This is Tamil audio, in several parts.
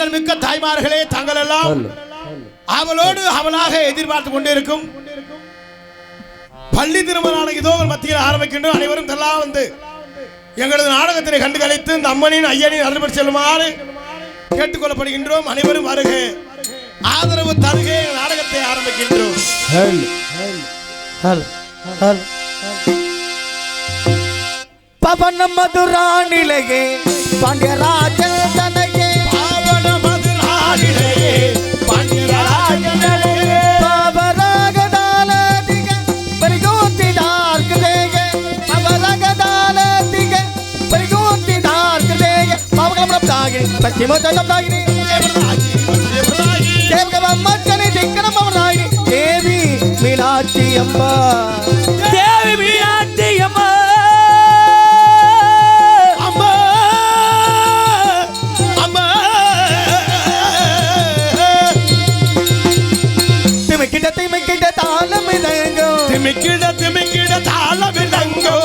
ஆற்றல் மிக்க தாய்மார்களே, தங்கள் எல்லாம் அவளோடு அவளாக எதிர்பார்த்து கொண்டிருக்கும் பள்ளி திருமண நாடகம் இதோ மத்தியில் ஆரம்பிக்கின்றோம். அனைவரும் எல்லாம் வந்து எங்களது நாடகத்தினை கண்டு கழித்து இந்த அம்மனின் ஐயனின் அருள்படி செல்லுமாறு கேட்டுக்கொள்ளப்படுகின்றோம். அனைவரும் வருக, ஆதரவு தருக. நாடகத்தை ஆரம்பிக்கின்றோம். பவன மதுரானிலையே பாண்டியராஜன் தனையே, பாவன மதுரானிலையே பாண்டியராஜன் தனையே, பாவரகதாலதிக பரிகோத்திதார்கதேயே, பாவரகதாலதிக பரிகோத்திதார்கதேயே, பாவகமப்தாகி பச்சிமோதலப்தாகினி தேவகமம்மக்கனி திக்கனமவனாயினி தேவி மீனாட்சி அம்மா, தேவி மீனாட்சி அம்மா, திமிக்கிட தாளமிதங்கோ, திமிக்கிட திமிக்கிட தாளமிதங்கோ,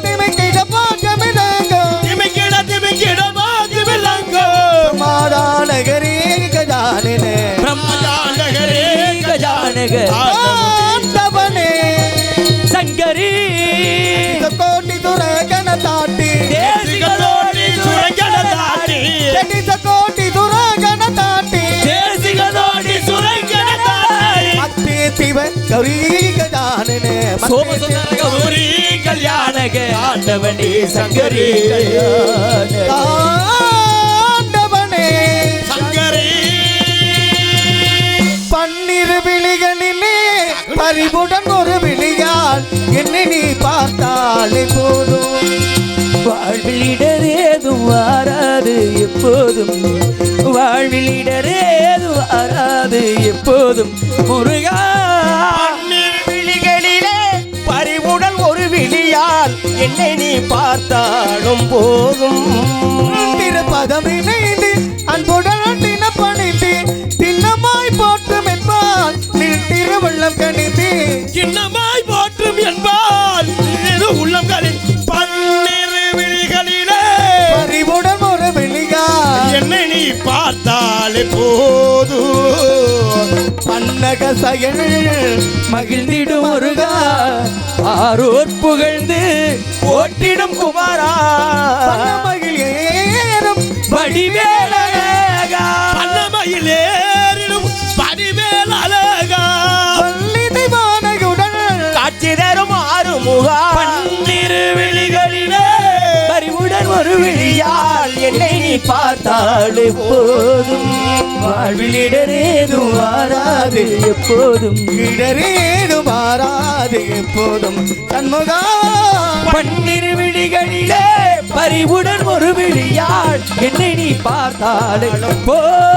திமிக்கிட பாகமிதங்கோ, திமிக்கிட பாகமிதங்கோ, மாதாநகரே கஜானனே, பிரம்மஜானகரே கஜானக ஆண்டவனே சங்கரி கோட்டி துரகன தாட்டி, தேசிகதோடி சுரங்கன தாட்டி, கோட்டி துரகன தாட்டி, தேசிகதோடி சுரங்கன தாட்டி, அத்தி சிவ கௌரி கஜானனே, சோமசுந்தர கௌரி கல்யாணக ஆண்டவனே சங்கரி ஆண்டவனே சங்கரி. பன்னிரு விழிகளிலே பறிவுடன் ஒரு விழியால் என்னை நீ பார்த்தாலே போதும், வாழ்விலிடரேதும் வாராது எப்போதும், வாழ்விலிடரேதும் வாராது எப்போதும் முருகா. விழிகளிலே பறிவுடன் ஒரு விழியால் என்னை நீ பார்த்தாலும் போதும், திருப்பதம் இணைந்து அன்புடன் தினப்பணிந்து திண்ணமாய் போற்றும் என்பால் நீ திருவள்ளம் கணிந்து, சின்னமாய் போற்றும் என்பால் உள்ளம் கலி பன்னிரு விழிகளிலே பறிவுடன் ஒரு விழியால் என்னை நீ பார்த்தாலே போது, பன்னக செயல் மகிழ்ந்திடும் முருகா, ஆரோர் புகழ்ந்து போற்றிடும் குமாரா, மகிழ் ஏறும் வடிவேலழகா, பல்லமையில் ஏறிடும் படிவேல் அழகா, பள்ளி திவானையுடன் காட்சி தரும் ஆறுமுகா, பன்னிரு விழிகளிலே பறிவுடன் ஒரு விழியால் என்னை நீ பார்த்தால் எப்போதும், வாழ்விலிடரேதும் வாராது எப்போதும், இடரேடு மாறாது எப்போதும் சண்முகா, பன்னிரு விழிகளிலே பறிவுடன் ஒரு விழியால் என்னை நீ பார்த்தால் போதும்.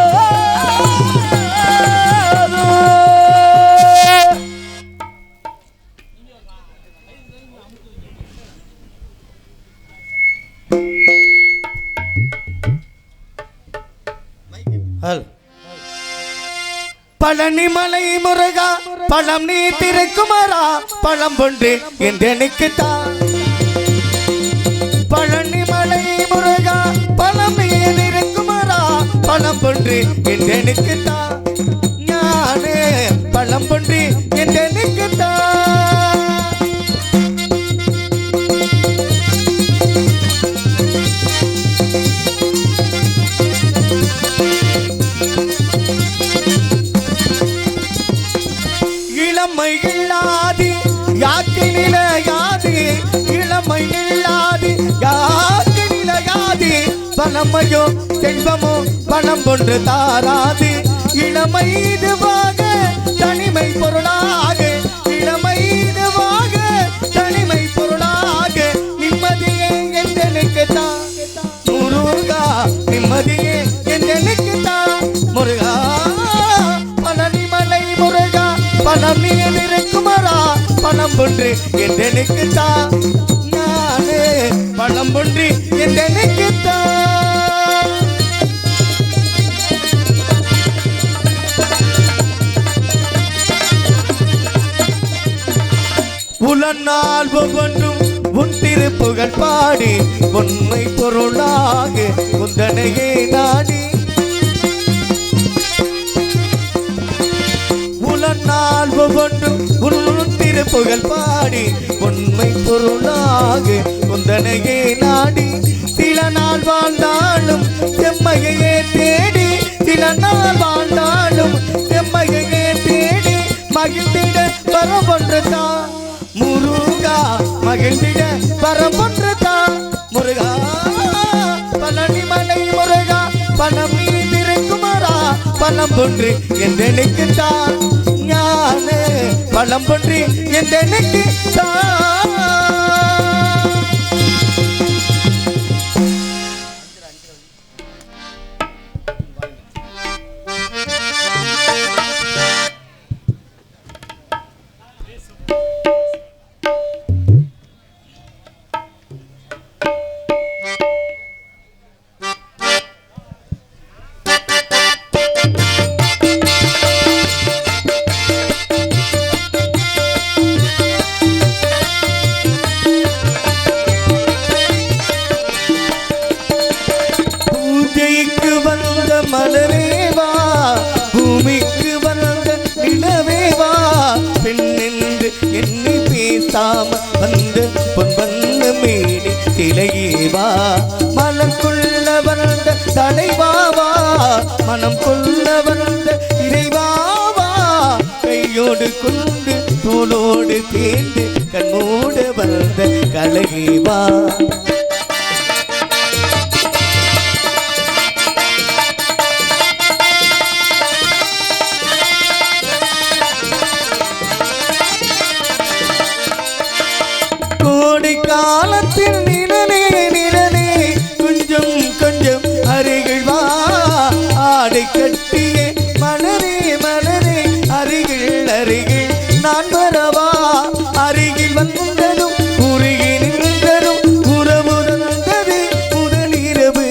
பழனிமலை முருகா பழம் நீ திருக்குமரா, பழம் ஒன்று என்றெனிக்குத்தான், பழனிமலை முருகா பழம் நீ திருக்குமரா, பழம் ஒன்று என்றெனிக்குத்தான், ஞானே பழம் ஒன்று என்றெனிக்குத்தான், இளமை இல்லாது யாக்கு நிலையாது, இளமை இல்லாது யாக்கு நிலையாது, பணமையோ செல்வமோ பணம் ஒன்று தாராது, இளமை இதுவாக தனிமை பொருளாக, இளமை இதுவாக தனிமை பொருளாக, நிம்மதியே என்றெனுக்கு தான் முருகா, நிம்மதியே என்றெனுக்கு தான் முருகா, பழனிமலை முருகா பணம் நீ இருக்குமரா, பணம் ஒன்று என்றெனுக்குத்தான், நானே பணம் ஒன்று என்றெனுக்குத்தான், உலனால் ஒவ்வொன்றும் உன் திருப்புகழ் பாடி உண்மை பொருளாக உந்தனையே நாடி, புகழ் பாடி உண்மை பொருளாக குந்தனையே நாடி சில நாள் வாழ்ந்தாலும் செம்மையே தேடி சில நாள் வாழ்ந்தாலும் செம்மையே தேடி மகிழ்ந்திட வரம் ஒன்றுதான் முருகா மகிழ்ந்திட வரம் ஒன்றுதான் முருகா பழனிமலை முருகா பணம் நீதிரைக்குமாரா பணம் ஒன்று என்றெனிக்கு தான் ஞான பழம் ஒன்று என்றெனிக்கு தான் மலரேவா பூமிக்கு வந்த நிலவேவா பெண்ணென்று எண்ணி பேசாம வந்த பொன்வண்ண மேடி சிலையேவா மனம் கொள்ள வந்த தலைவாவா மனம் கொள்ள வந்த இறைவாவா கையோடு கொண்டு தோளோடு சேர்ந்து கண்ணோடு வந்த கலையேவா காலத்தில் நிழலே நிழலே கொஞ்சம் கொஞ்சம் அருகில் வா ஆடை கட்டிய மலரே மலரே அருகில் அருகில் நான் வரவா அருகில் வந்ததும் உருகி நின்றதும் உறவு தந்தது முதலிரவு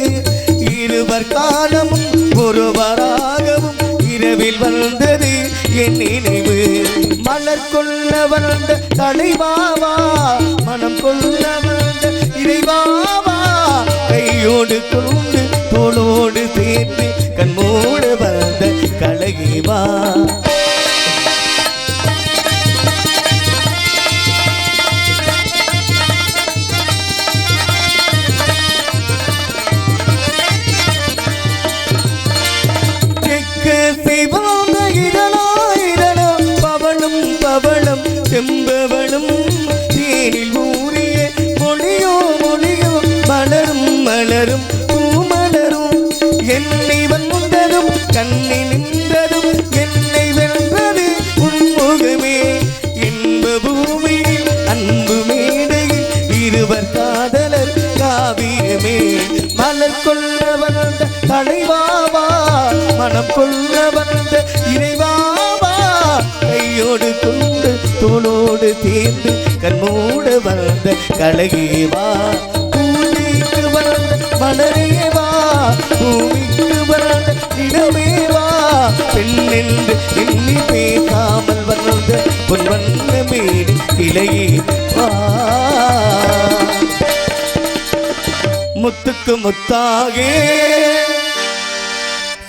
இருவர் காலமும் ஒருவராகவும் இரவில் வந்தது என் நினைவு மலர் கொள்ள வந்த தலைவாவா மனம் கொள்ள வந்த இறைவாவா கையோடு கொண்டு தோளோடு சேர்ந்து கண்ணோடு வந்த கலையேவா சிவாந்த இதழோ இதழோ பவனும் பவளம் செம்பவளும் தேனில் ஊறிய மொழியோ மொழியோ மலரும் மலரும் பூமலரும் என்னை வந்ததும் கண்ணி நின்றதும் என்னை வென்றது உன்முகமே இன்ப பூமியில் அன்பு மேடையில் இருவர் காதலர் காவியமே மலர் கொள்ள வந்த தலைவாவா மனம் கொள்ள வந்த இறைவாவா கையோடு கொண்டு தோளோடு சேர்ந்து கண்மூடு வந்த கலையேவா பூமிக்கு வந்த மலரேவா பூமிக்கு வந்த இடமேவா பெண்ணென்று எண்ணி பேசாமல் வந்த பொன்வண்ண மேடி சிலையேவா முத்துக்கு முத்தாக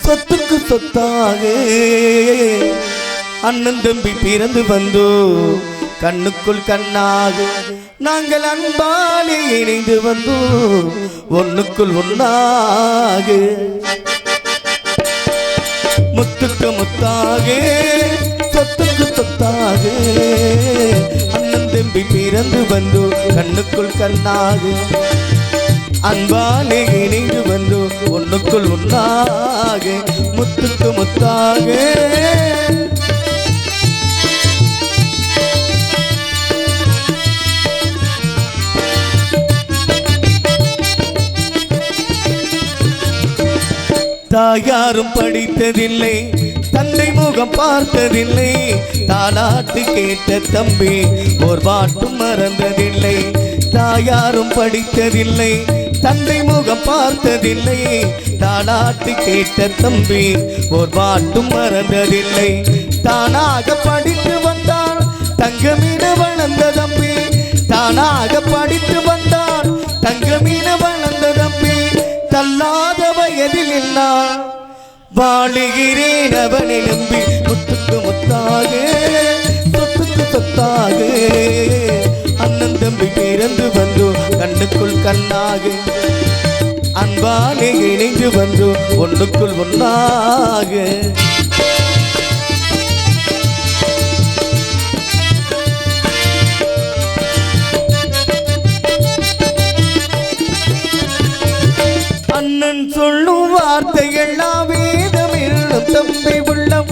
சொத்துக்கு சொத்தாக அண்ணன் தம்பி பிறந்து வந்தோ கண்ணுக்குள் கண்ணாக நாங்கள் அன்பாலே இணைந்து வந்தோ ஒண்ணுக்குள் ஒன்னாக முத்துக்கு முத்தாக சொத்துக்கு சொத்தாக அண்ணன் தம்பி பிறந்து வந்தோ கண்ணுக்குள் கண்ணாக அன்பாலே இணைந்து வந்து ஒண்ணுக்குள் ஒன்னாக முத்துக்கு முத்தாக தாயாரும் படித்ததில்லை தந்தை முகம் பார்த்ததில்லை தாலாட்டு கேட்ட தம்பி ஒரு பாட்டும் மறந்ததில்லை தாயாரும் படித்ததில்லை தந்தை முகம் பார்த்ததில்லை தாலாட்டு கேட்ட தம்பி ஒரு பாட்டும் மறந்ததில்லை தானாக படித்து வந்தான் தங்கமீன வளர்ந்த தம்பி தானாக படித்து வந்தான் தங்கமீன வளர்ந்த தம்பி தள்ளாத வயதில் நான் வாழுகிறேன் அவனை நம்பி முத்துக்கு முத்தாக சொத்துக்கு சொத்தாக அண்ணன் தம்பி பிறந்து வந்தோ கண்ணுக்குள் கண்ணாக அன்பாலே இணைந்து வந்தோ ஒண்ணுக்குள் ஒன்னாக அண்ணன் சொல்லும் வார்த்தையெல்லாம் வேதம் எழும் தம்பி உள்ளம்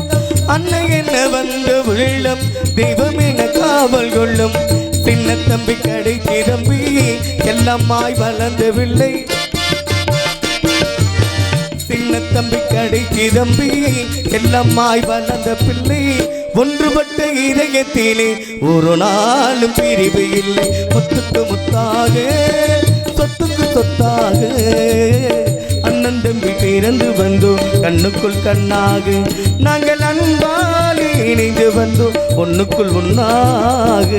அன்னை என்ன வந்த உள்ளம் தெய்வம் என காவல் கொள்ளும் சின்ன தம்பி கடை திரும்பி எல்லாமாய் வளர்ந்தவில்லை சின்ன தம்பி கடை திரும்பி எல்லாமாய் வளர்ந்த பிள்ளை ஒன்றுபட்ட இதயத்திலே ஒரு நாளும் பிரிவு இல்லை முத்துக்கு முத்தாக சொத்துக்கு சொத்தாக அண்ணன் தம்பி பிறந்து வந்தோ கண்ணுக்குள் கண்ணாக நாங்கள் அன்பாலே இணைந்து வந்தோம் ஒண்ணுக்குள் ஒன்னாக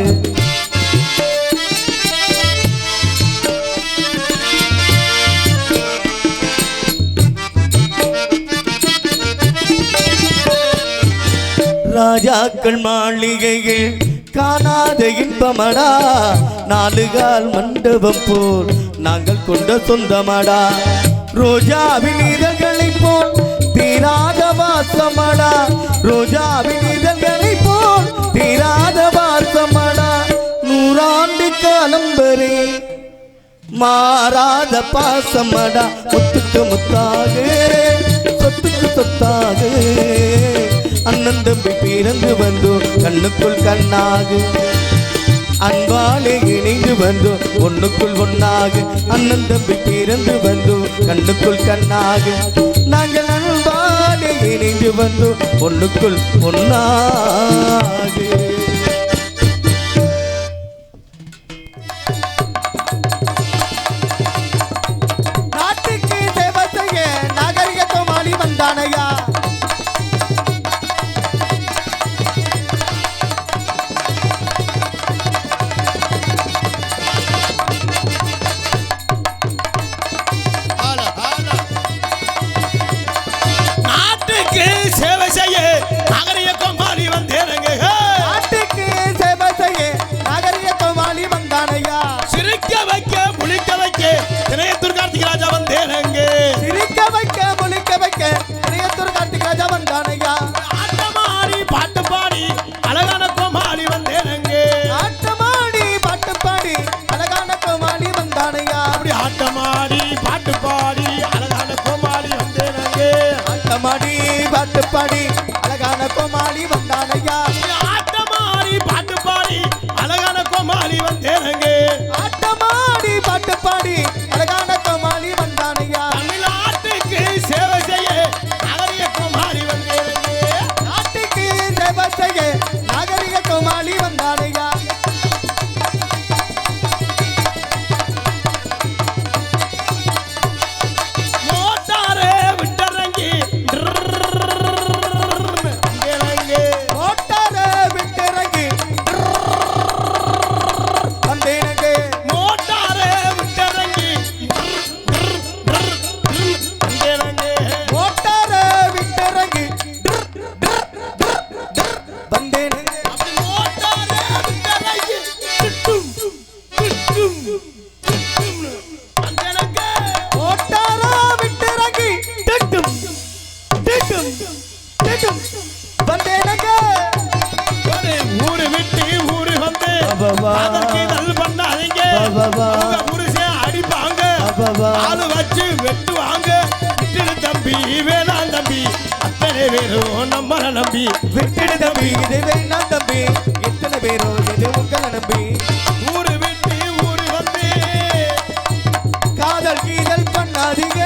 ராஜாக்கள் மாளிகையில் காணாத இன்பமடா நாலுகால் மண்டபம் போல் நாங்கள் கொண்ட சொந்தமடா ரோஜாவின் இதழ்களை போல் தீராத வாசமடா ரோஜாவின் இதழ்களை போல் தீராத வாசமடா நூறாண்டு காலம் வரை மாறாத பாசமடா முத்துக்கு முத்தாக சொத்துக்கு சொத்தாக அண்ணன் தம்பி பிறந்து வந்தோ கண்ணுக்குள் கண்ணாக அன்பாலே இணைந்து வந்தோ ஒண்ணுக்குள் ஒன்னாக அண்ணன் தம்பி பிறந்து வந்தோ கண்ணுக்குள் கண்ணாக நாங்கள் அன்பாலே இணைந்து வந்தோ ஒண்ணுக்குள் ஒன்னாக நாட்டுக்கு சேவை செய்ய நாகரிக கோமாளி வந்தானையா சேவை செய்ய நாகரிக கோமாளி வந்தேனங்க நாட்டுக்கு சேவை செய்ய நாகரிக கோமாளி வந்தானையா சிரிக்க வைக்க முழிக்க வைக்க திரையத்தூர் கார்த்திக் ராஜா வந்தேனங்க சிரிக்க வைக்க முழிக்க வைக்க திரையத்தூர் கார்த்திக் ராஜா வந்தானையா ஆட்டமாடி பாட்டு பாடி அழகான கோமாளி வந்தேனங்க ஆட்டமாடி பாட்டு பாடி அழகான கோமாளி வந்தானையா அப்படி ஆட்டமாடி பாட்டு பாடி அழகான கோமாளி வந்தேனங்க ஆட்டமாடி பாட்டு பாடி அழகான கோமாளி வந்தானையா ஆட்டமாடி பாட்டு பாடி அழகான கோமாளி வந்தேனங்க ஆட்டமாடி பாட்டு பாடி அழகான கோமாளி வந்தானையா தமிழ்நாட்டுக்கு சேவை செய்ய நாகரிக கோமாளி வந்தேனங்க நாட்டுக்கு சேவை செய்ய நாகரிக கோமாளி வந்தானையா மோட்டாரே விட்டறங்கி மோட்டார விட்டிறங்கி வந்தேனங்க மோட்டாரே விட்டறங்கி மோட்டார விட்டிறங்கி வந்தேனங்க மோட்டாரே விட்டறங்கி மோட்டார விட்டிறங்கி டிட்டும் டிட்டும் டிட்டும் வந்தேனங்க ஊரு விட்டு ஊரு வந்து அபவா. அதற்கு நல் பண்ணாதீங்க அபவா. உங்க புருஷன் அடிப்பாங்க அபவா. ஆளு வச்சு வெட்டுவாங்க விட்டுடு தம்பி வேணாம் தம்பி அத்தனை பேரும் நம்மள நம்பி விட்டுடு தம்பி இது வேணாம் தம்பி எத்தனை பேரோ இது உங்களை நம்பி ஊரு விட்டு ஊரு வந்து காதல் கீதல் பண்ணாதீங்க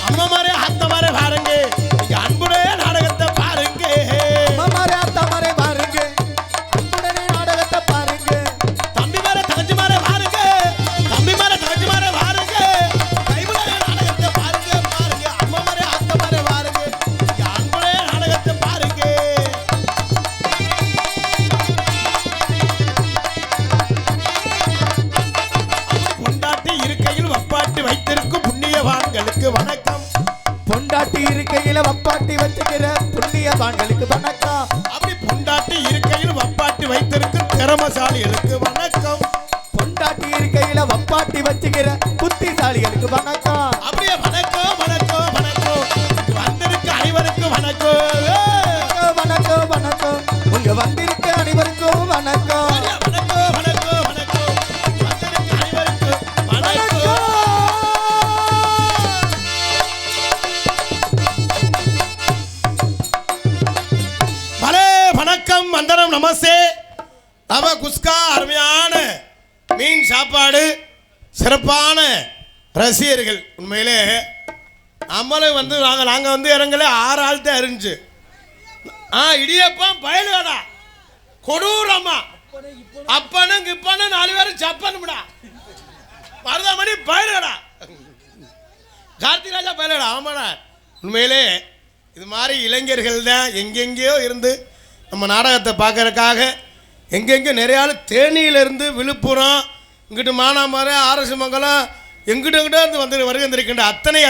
அம்மா மாரே அத்த மாரே பாருங்க இங்க அன்புடைய நாடகத்தை பாருங்க மாமாரே அத்தா மாரே பாருங்க அன்புடனே நாடகத்தை பாருங்க தம்பி மாரே தங்கச்சி மாரே பாருங்க பரிவான்களுக்கு வணக்கம். அப்படி பொண்டாட்டி இருக்கையில் வப்பாட்டி வைத்திருக்கும் திறமசாலிகளுக்கு வணக்கம். பொண்டாட்டி இருக்கையில வப்பாட்டி வச்சுக்கிற புத்திசாலிகளுக்கு வணக்கம். அப்படியே வணக்கம் வணக்கம் வணக்கம். வந்திருக்க அனைவருக்கும் வணக்கம். வணக்கம் வணக்கம். உங்க வந்திருக்க அனைவருக்கும் வணக்கம். வணக்கம் வணக்கம் வணக்கம். வந்திருக்க அனைவருக்கும் வணக்கம். பலே வணக்கம் வந்தனம் நமஸ்தே. தவ குஸ்கா அருமையான மீன் சாப்பாடு சிறப்பான ரசிகர்கள். உண்மையிலே நம்மளும் வந்து நாங்கள் வந்து இறங்கல 6 ஆள் தான் இருந்துச்சு. இடியப்பம் பயலுடா கொடூரமா அப்பனும் கிப்பனும் 4 பேரும் சப்பனும்டா மருதமணி பயலுடா கார்த்திகராஜா பயலுடா. ஆமாடா உண்மையிலே இது மாதிரி இளைஞர்கள் தான் எங்கெங்கேயோ இருந்து நம்ம நாடகத்தை பார்க்கறதுக்காக எங்கெங்கே நிறைய ஆள் தேனியிலிருந்து விழுப்புரம் இங்கிட்டு மானாமரம் ஆர்எஸ் மங்கலம் எங்கிட்ட இருந்து வருகின்றிருக்கின்ற அத்தனை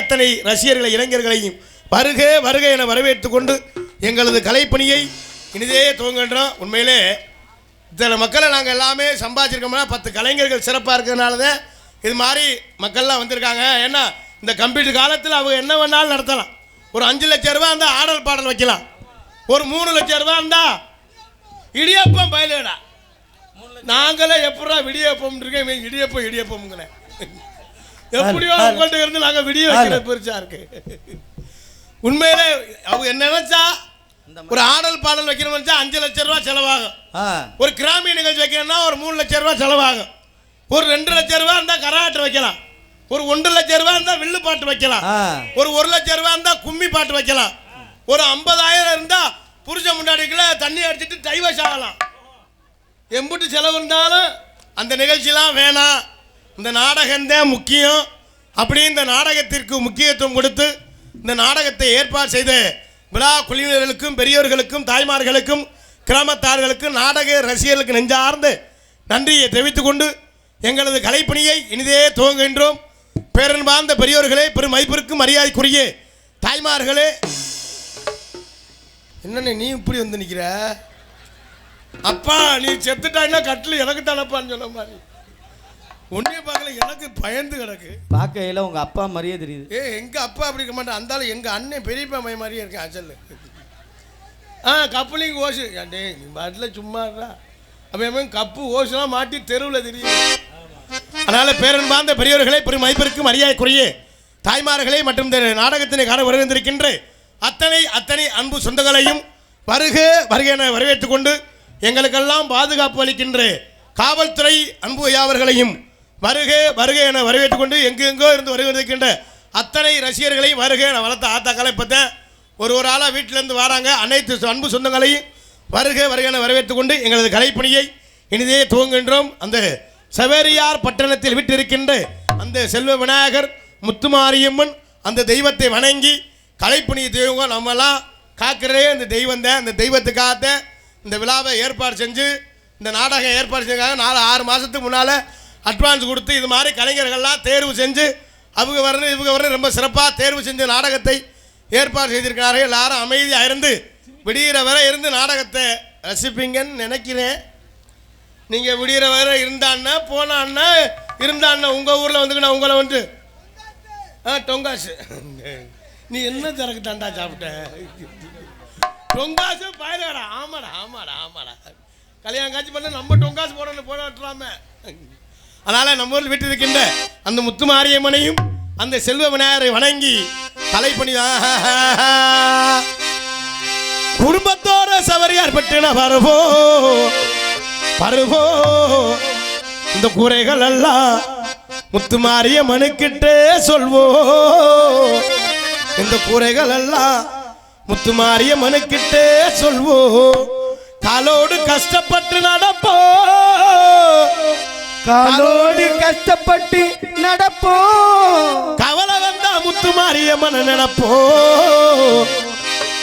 ரசிகர்களை இளைஞர்களையும் வருக வருக என வரவேற்று கொண்டு எங்களது கலைப்பணியை இனிதே துவங்குகின்றோம். உண்மையிலே இத்தனை மக்களை நாங்கள் எல்லாமே சம்பாதிச்சிருக்கோம்னா 10 கலைஞர்கள் சிறப்பாக இருக்கிறதுனால தான் இது மாதிரி மக்கள்லாம் வந்திருக்காங்க. ஏன்னா இந்த கம்ப்யூட்டர் காலத்தில் அவங்க என்ன வேணாலும் நடத்தலாம். ஒரு 5 லட்சம் ரூபா இருந்தால் ஆடல் பாடல் வைக்கலாம். ஒரு 3 லட்சம் ரூபா இருந்தால் இடியப்பம் பயிலடா. நாங்களே எப்படா விடியப்பம் இருக்கேன் இடியப்பம்ங்கிற எப்படியோ உங்கள்கிட்ட இருந்து நாங்கள் விடிய வைக்கிற பெருசா இருக்கு. உண்மையிலே அவங்க என்ன நினைச்சா ஒரு ஆடல் பாடல் வைக்கணும்னு நினைச்சா 5 லட்சம் ரூபா செலவாகும். ஒரு கிராமிய நிகழ்ச்சி வைக்கணும்னா ஒரு 3 லட்சம் ரூபா செலவாகும். ஒரு 2 லட்சம் ரூபா இருந்தால் கரகாட்டம் வைக்கலாம். ஒரு 1 லட்சம் ரூபா இருந்தால் வில்லு பாட்டு வைக்கலாம். ஒரு 1 லட்சம் ரூபா இருந்தால் கும்மி பாட்டு வைக்கலாம். ஒரு 50,000 இருந்தால் புருஷ முன்னாடிக்குள்ள தண்ணி அடிச்சுட்டு டைவர்ஸ் ஆகலாம். எம்புட்டு செலவு இருந்தாலும் அந்த நிகழ்ச்சிலாம் வேணாம், இந்த நாடகம்தான் முக்கியம். அப்படி இந்த நாடகத்திற்கு முக்கியத்துவம் கொடுத்து இந்த நாடகத்தை ஏற்பாடு செய்த விழா குழுவினர்களுக்கும் பெரியோர்களுக்கும் தாய்மார்களுக்கும் கிராமத்தார்களுக்கும் நாடக ரசிகர்களுக்கு நெஞ்சார்ந்து நன்றியை தெரிவித்துக் கொண்டு எங்களது கலைப்பணியை இனிதே துவங்குகின்றோம். பேரன்பார்ந்த பெரியோர்களே, பெரும் மதிப்பிற்கும் மரியாதைக்குரிய தாய்மார்களே, என்னன்னு நீ இப்படி வந்து நிற்கிற? அப்பா நீ செத்துட்டான்னா கட்டில் எனக்கு தானப்பான்னு சொன்ன மாதிரி ஒன்னே பார்க்கல, எனக்கு பயந்து கிடக்கு. பார்க்கையில உங்க அப்பா மாதிரியே தெரியுது. எங்க அப்பா அப்படி இருக்க மாட்டேன், அந்த எங்க அண்ணன் பெரியப்பா மை மாதிரியே இருக்கேன். அச்சல் கப்புலிங் ஓசு ஏண்டே நீ பாட்டில் சும்மா அவன் கப்பு ஓசுலாம் மாட்டி தெருவில் தெரியுது. அதனால பேரன்பார்ந்த பெரியவர்களை பெரும் மதிப்பிற்கு மரியாதைக்குரிய தாய்மார்களே மற்றும் இந்த நாடகத்தினை காண வருகின்றிருக்கின்ற அத்தனை அன்பு சொந்தங்களையும் வருக வருக என வரவேற்றுக் கொண்டு எங்களுக்கெல்லாம் பாதுகாப்பு அளிக்கின்ற காவல்துறை அன்பு ஐயாவர்களையும் வருக வருக என வரவேற்றுக் கொண்டு எங்கெங்கோ இருந்து வருகின்ற அத்தனை ரசிகர்களையும் வருக என வளர்த்த ஆத்தாக்களை பார்த்தேன். ஒரு ஆளாக வீட்டிலேருந்து வராங்க. அனைத்து அன்பு சொந்தங்களையும் வருக வருக என வரவேற்றுக் கொண்டு எங்களது கலைப்பணியை இனிதே துவங்குகின்றோம். அந்த சவேரியார் பட்டணத்தில் விட்டிருக்கின்ற அந்த செல்வ விநாயகர் முத்துமாரியம்மன் அந்த தெய்வத்தை வணங்கி கலைப்பணி தெய்வம் நம்மெல்லாம் காக்கிறதே அந்த தெய்வம் தான். அந்த தெய்வத்துக்காக இந்த விழாவை ஏற்பாடு செஞ்சு இந்த நாடகம் ஏற்பாடு செஞ்சாங்க. 4-6 மாதத்துக்கு முன்னால் அட்வான்ஸ் கொடுத்து இது மாதிரி கலைஞர்கள்லாம் தேர்வு செஞ்சு அவங்க வரணும் இவங்க வரணும் ரொம்ப சிறப்பாக தேர்வு செஞ்ச நாடகத்தை ஏற்பாடு செய்திருக்கிறார்கள். எல்லாரும் அமைதியாக இருந்து விடிகிற வரை இருந்து நாடகத்தை ரசிப்பீங்கன்னு நினைக்கிறேன். நீங்கள் விடிகிற வரை இருந்தான்னா போனான்னா இருந்தான்னா உங்கள் ஊரில் வந்துக்கு உங்களை வந்து டொங்காசு நீ என்ன திறக்கு தாண்டா சாப்பிட்ட டொங்காசு பயலாடா. ஆமாடா கல்யாணம் காட்சி பண்ண நம்ம டொங்காசு போட விட்டுலாமே. அதனால் நம்ம ஊரில் விட்டு இருக்கின்ற அந்த முத்துமாரியம்மனையும் அந்த செல்வ விநாயகரை வணங்கி கலைப்பணி குடும்பத்தோட சவரியார் பட்டின பருவோ இந்த குறைகள் எல்லாம் முத்துமாரியம்மனுக்கிட்டே சொல்வோ. இந்த குறைகள் எல்லாம் முத்துமாரியம்மனுக்கிட்டே சொல்வோ. காலோடு கஷ்டப்பட்டு நடப்போ காலோடு கஷ்டப்பட்டு நடப்போ. கவலை வந்தா முத்துமாரியம்மன் நினைப்போ.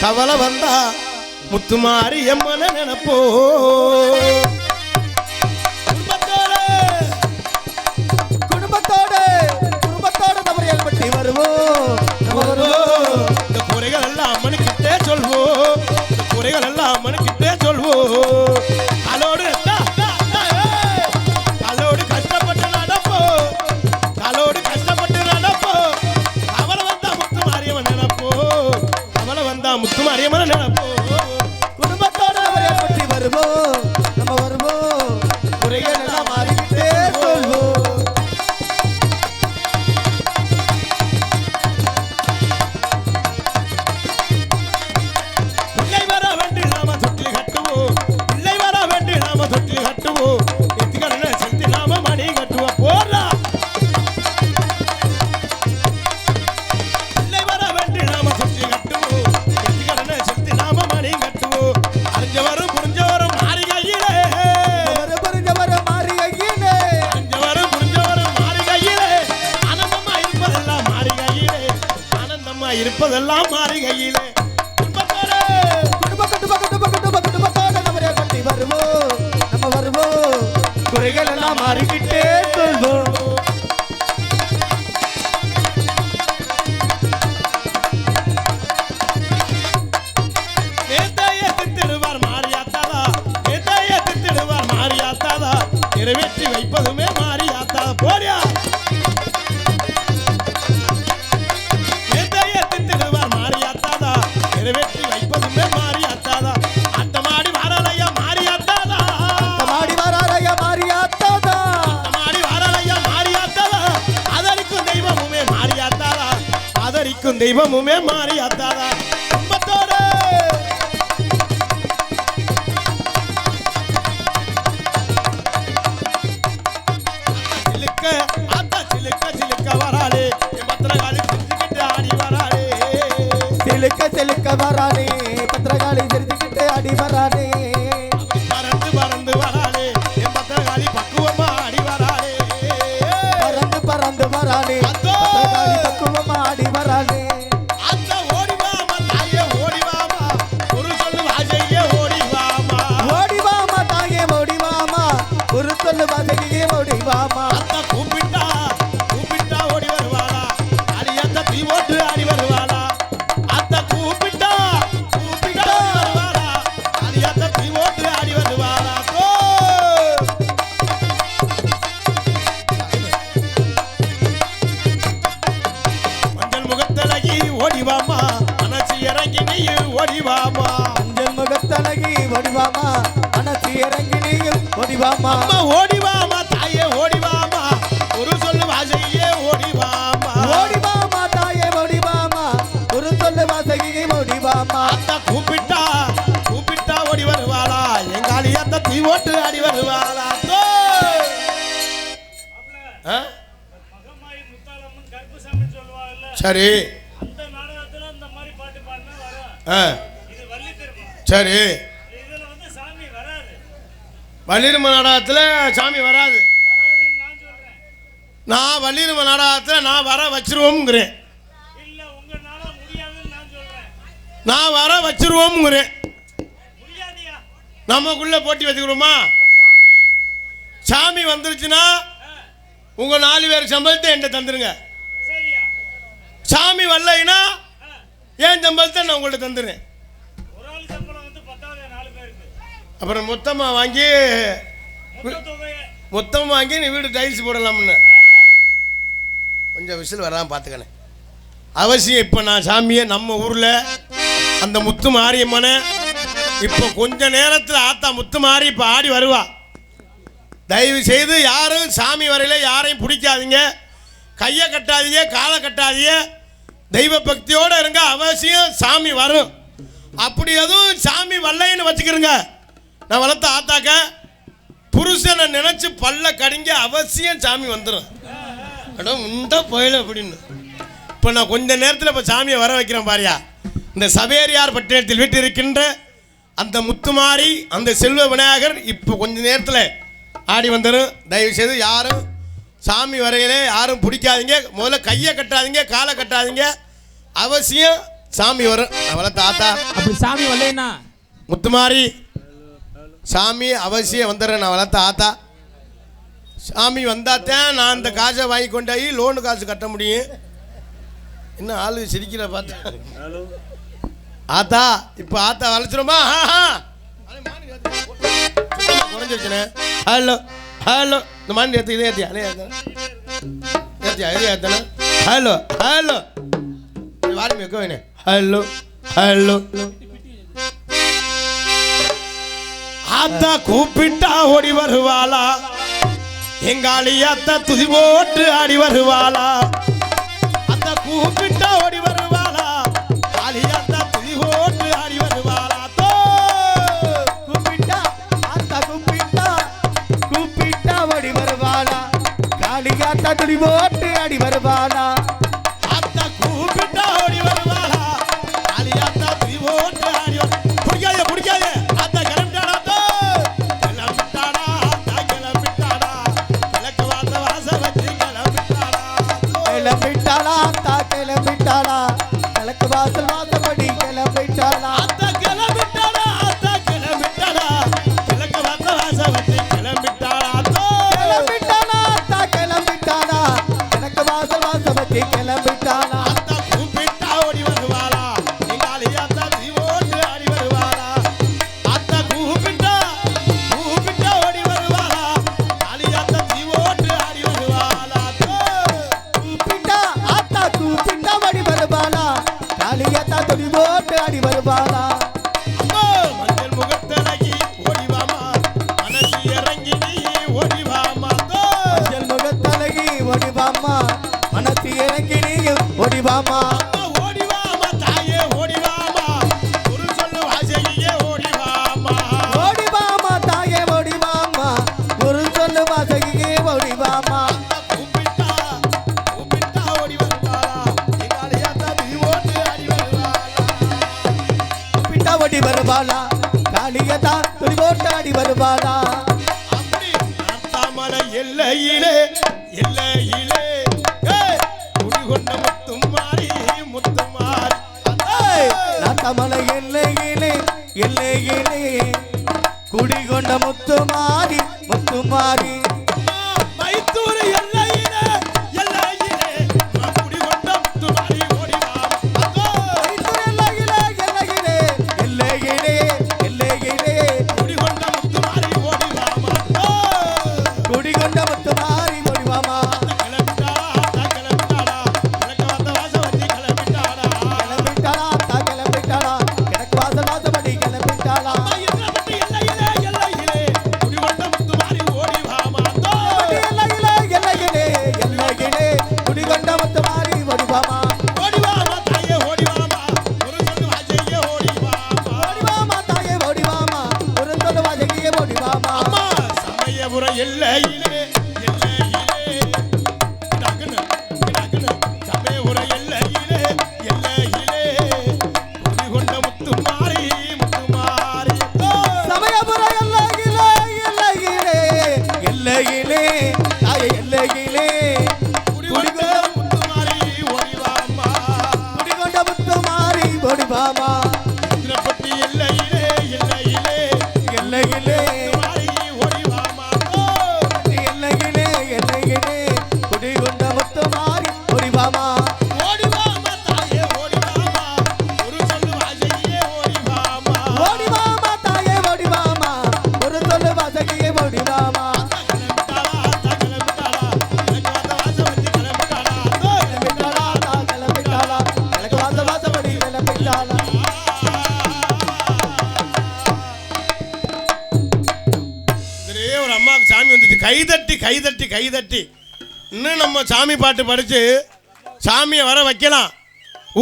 கவலை வந்தா முத்துமாரியம்மன் நினைப்போ. குடும்பத்தோட தவறியல் பற்றி வருவோம். இந்த குறைகள் எல்லாம் அம்மனுக்கிட்டே சொல்வோம். வருவோம் நம்ம வருவோம் குறைகள் எல்லாம் மாறிக்கிட்டே சொல்வோம் பிள்ளை வர வேண்டி நாம தொட்டில் கட்டுவோம் பிள்ளை வர வேண்டி நாம தொட்டில் கட்டுவோம் எத்துக்கடனை செலுத்தி நாம மணி கட்டுவோம் போடா பிள்ளை வர வேண்டி நாம தொட்டில் கட்டுவோம் எத்துக்கடனை செலுத்தி நாம மணி கட்டுவோம் அறிஞ்சவரும் புரிஞ்சவரும் மாறி கையிலே புரிஞ்சவர மாறி கையிலே அறிஞ்சவரும் புரிஞ்சவரும் மாறி கையிலே ஆனந்தமா இருப்பதெல்லாம் மாறி கையிலே ஆனந்தமா இருப்பதெல்லாம் மாறி கையிலே நம்ம வருவோம் குறைகள் எல்லாம் மாறிக்கிட்டே சொல்வோம் தித்திடுவார் மாரியாத்தாதா தித்திடுவார் மாரியாத்தாதா நிறைவேற்றி வைப்பதுமே மாரியாத்தாதா போடியா தித்திடுவார் மாரியாத்தாதா நிறைவேற்றி வைப்பதுமே மாரியாத்தாதா அட்டமாடி வாராலையா மாரியாத்தாதா மாடி வராரையா மாறியாத்தாதா அட்டமாடி வாராலையா மாரியாத்தாதா ஆதரிக்கும் தெய்வமுமே மாரியாத்தாதா ஆதரிக்கும் தெய்வமுமே மாரியாத்தாதா கும்பத்தோடு சிலுக்க ஆத்தா சிலுக்க சிலுக்க வராளே என் பத்திரகாளி சிரிச்சுக்கிட்டு ஆடி வராளே செலுக்க செலுக்க வரானே பத்திரகாளி சிரிச்சுக்கிட்டு அடி வரானே பறந்து பறந்து வராளே என் பத்திரகாளி பக்குவமா ஆடி வராளே பறந்து பறந்து வரானே அதோ! பத்திரகாளி பக்குவமா அடி வரானே அந்த ஓடிவாமா தாயே ஓடிவாமா ஒரு சொல்லு வாஜையே ஓடிவாமா ஓடிவாமா தாயே ஓடிவாமா ஒரு சொல்லு வாசகியே ஓடிவாமா அந்த கூப்பிட்டா கூப்பிட்டா ஓடி வருவாளா அடியத்த தீ ஓட்டு ஆடி வருவாளா அந்த கூப்பிட்டா கூப்பிட்டா ஓடி வருவாளா அடியத்த தீ ஓட்டு ஆடி வருவாளா ஓ மஞ்சள் முகத்தழகி ஓடிவாமா மனசு இறங்கி நீ ஓடிவாமா அஞ்சல் முகத்தழகி ஓடிவாமா மனசு இறங்கி நீயும் ஓடிவாமா அம்மா ஓடிவாமா தாயே ஓடிவாமா ஒரு சொல்லு வாசையே ஓடிவாமா ஓடிவாமா தாயே ஓடிவாமா ஒரு சொல்லு வாசகியே ஓடிவாமா அத்தா கூப்பிட்டா கூப்பிட்டா ஓடி வருவாளா எங்காளி அத்த தீ ஓட்டு ஆடி வருவாளா தோ! ஆ? மகமாயி முத்தாலம்மன் கருப்புசாமின்னு சொல்லுவாங்கல்ல, சரி அந்த நாடகத்துல இந்த மாதிரி பாட்டு பாடினா வரும். ஆ, இது வள்ளி திருமணம். சரி இதுல வந்து சாமி வராது. வள்ளிரும நாடகத்தில் சாமி வராது வராதுன்னு நான் சொல்றேன். நான் வள்ளிரும நாடகத்தில் நான் வர வச்சிருவோம்ங்கிறேன் இல்ல உங்களால முடியாதுன்னு நான் சொல்றேன். நான் வர வச்சிருவோம்ங்கிறேன் முடியாதியா? நமக்குள்ள போட்டி வச்சுக்கிறோமா சாமி வந்துருச்சுன்னா உங்க 4 பேர் சம்பளத்தை என்கிட்ட தந்துருங்க சரியா? சாமி வரலைன்னா ஏன் சம்பளத்தை நான் உங்கள்கிட்ட தந்துடுறேன் ஒரு ஆள் சம்பளம் வந்து 10வது 4 பேருக்கு. அப்புறம் மொத்தமாக வாங்கி மொத்த தொகையை மொத்தமாக வாங்கி நீ வீடு டைல்ஸ் போடலாம்னு கொஞ்சம் விசில் வரலாம் பார்த்துக்கணேன் அவசியம். இப்போ நான் சாமியை நம்ம ஊரில் அந்த முத்து மாரியம்மனை இப்போ கொஞ்ச நேரத்தில் ஆத்தா முத்து மாறி இப்போ ஆடி வருவா. தயவு செய்து யாரும் சாமி வரையில யாரையும் பிடிக்காதீங்க, கையை கட்டாதீங்க, காலை கட்டாதீங்க, தெய்வ பக்தியோடு இருங்க. அவசியம் சாமி வரும். அப்படி எதுவும் சாமி வரலைன்னு வச்சுக்கிறோங்க, நான் வளர்த்த ஆத்தாக்க புருஷனை நினச்சி பல்ல கடிங்க அவசியம் சாமி வந்துடும். அடம் உண்ட போயில அப்படின்னு இப்போ நான் கொஞ்ச நேரத்தில் இப்போ சாமியை வர வைக்கிறேன் பாரியா. இந்த சவேரியார் பட்டினத்தில் வீட்டு இருக்கின்ற அந்த முத்துமாரி அந்த செல்வ விநாயகர் இப்போ கொஞ்ச நேரத்தில் ஆடி வந்துடும். தயவு செய்து யாரும் சாமி வரையிலே யாரும் பிடிக்காதீங்க, முதல்ல கையை கட்டாதீங்க, காலை கட்டாதீங்க, அவசியம் சாமி வரும். அவளை தாத்தா அப்படி சாமி வரலைன்னா முத்துமாரி சாமி அவசியம் வந்துடுறேன். நான் வளர்த்த ஆத்தா சாமி வந்தாத்தான் நான் அந்த காசை வாங்கி கொண்டாயி லோனு காசு கட்ட முடியும். இன்னும் ஆளு சிரிக்கிற பார்த்தா ஆத்தா இப்போ ஆத்தா வளைச்சிருமா குறைஞ்சிருச்சுண்ணே. ஹலோ ஹலோ இந்த மாதிரி ஏற்று இதே ஏற்றியா ஏற்றியா இதே ஏற்றண்ணே. ஹலோ ஹலோ வாரி வைக்க வேணே. ஹலோ ஹலோ ஆத்தா கூப்பிட்டா ஓடி வருவாளா எங்காளியாத்தா துதி போட்டு ஆடி வருவாளா அத்தா கூப்பிட்டா ஓடி வருவாளா காளியாத்தா துதி போட்டு ஆடி வருவாளா கூப்பிட்டா ஆத்தா கூப்பிட்டா ஓடி வருவாளா காளியாத்தா துடி போட்டு ஆடி வருவாளா அத்தா கூப்பிட்டா ஓடி வருவாளா காளியாத்தா துதி போட்டு ஆடி பிடிக்காதே அத்தா கிளம்பிட்டாடா கிளம்பிட்டாடா அத்தா கிளம்பிட்டாடா கிழக்கு வாச வாச வச்சு கிளம்பிட்டாடா ஆத்தா கிளம்பிட்டாளா கிழக்கு வாசல் வாசப்படி கிளம்பிட்டாளா அத்தா கிளம்பிட்டாடா கிழக்கு வாச வாச வச்சு கிளம்பிட்டாடா ஆத்தா கிளம்பிட்டாளா கிழக்கு வாசல் வாசப்படி கிளம்பிட்டாளா அத்தா கூப்பிட்டா ஓடி வருவாளா எங்காளியாத்தா துதி போட்டு ஆடி வருவாளா அத்தா கூப்பிட்டா ஓடி வருவாளா காளியாத்தா துதி போட்டு ஆடி வருவாளா கூப்பிட்டா ஆத்தா கூப்பிட்டா ஓடி வருவாளா காளியாத்தா துடி போட்டு ஆடி வருவாளா அம்மா மஞ்சள் முகத்தழகி ஓடிவாமா மனசு இறங்கி நீ ஓடிவாமா மஞ்சள் முகத்தழகி ஓடிவாமா மனசு இறங்கி நீயும் ஓடிவாமா அம்மா ஓடிவாமா தாயே ஓடிவாமா ஒரு சொல்லு வாசகியே ஓடிவாமா ஓடிவாமா தாயே ஓடிவாமா ஒரு சொல்லு வாசகியே ஓடிவாமா கூப்பிட்டா ஓடி வருவாளா எங்காளியாத்தா துதி போட்டு ஆடி வருவாளா கூப்பிட்டா ஓடி வருவாளா காளியதா துடி போட்டு ஆடி வருவாளா அப்படி நாத்தாமலை எல்லையிலே குடிகொண்ட முத்துமாரி நாட்டமலை எல்லையிலே குடிகொண்ட முத்துமாரி மைத்தூர் எல்லையிலே குடிகொண்ட முத்துமாரி ஓடிவாமா குடிகொண்ட முத்துமாரி ஓடிவாமா குடிகொண்ட முத்துமாரி ஓடிவாமா கிளம்பிட்டாடா கிழக்கு வந்த வாச வச்சு கிளம்பிட்டாடா கிளம்பிட்டாளா கிழக்கு வாசல் வாசப்படி கிளம்பிட்டாளா எதிரப்பட்டு எல்லையிலே குடிகொண்ட முத்துமாரி ஓடிவாமா எல்லையிலே குடிகொண்ட முத்துமாரி ஓடிவாமா ஓடிவாமா தாயே ஓடிவாமா ஒரு சொல்லு வாசகியே ஓடிவாமா ஓடிவாமா தாயே ஓடிவாமா ஒரு சொல்லு வாசகியே ஓடிவாமா அம்மா சமயபுர எல்லையிலே சமயபுர எல்லையிலே குடிகொண்ட முத்துமாரி சமயபுர எல்லையிலே தாயே எல்லையிலே குடிகொண்ட முத்துமாரி ஓடிவாமா குடிகொண்ட முத்துமாரி ஓடிவாமா எதிரப்பட்டு எல்லையிலே எல்லையிலே மாரி ஓடிவாமா எல்லையிலே குடிகொண்ட முத்துமாரி ஓடிவாமா ஓடிவாமா தாயே ஓடிவாமா ஒரு சொல்லு வாசகியே ஓடிவாமா ஓடிவாமா தாயே ஓடிவாமா ஒரு சொல்லு வாசகியே ஓடிவாமா கிளம்பிட்டாளா கிழக்கு வாசல் வாசப்படி கிளம்பிட்டாளா ஒரு அம்மாவுக்கு சாமி வந்துச்சு கைதட்டி இன்னும் நம்ம சாமி பாட்டு படித்து சாமியை வர வைக்கலாம்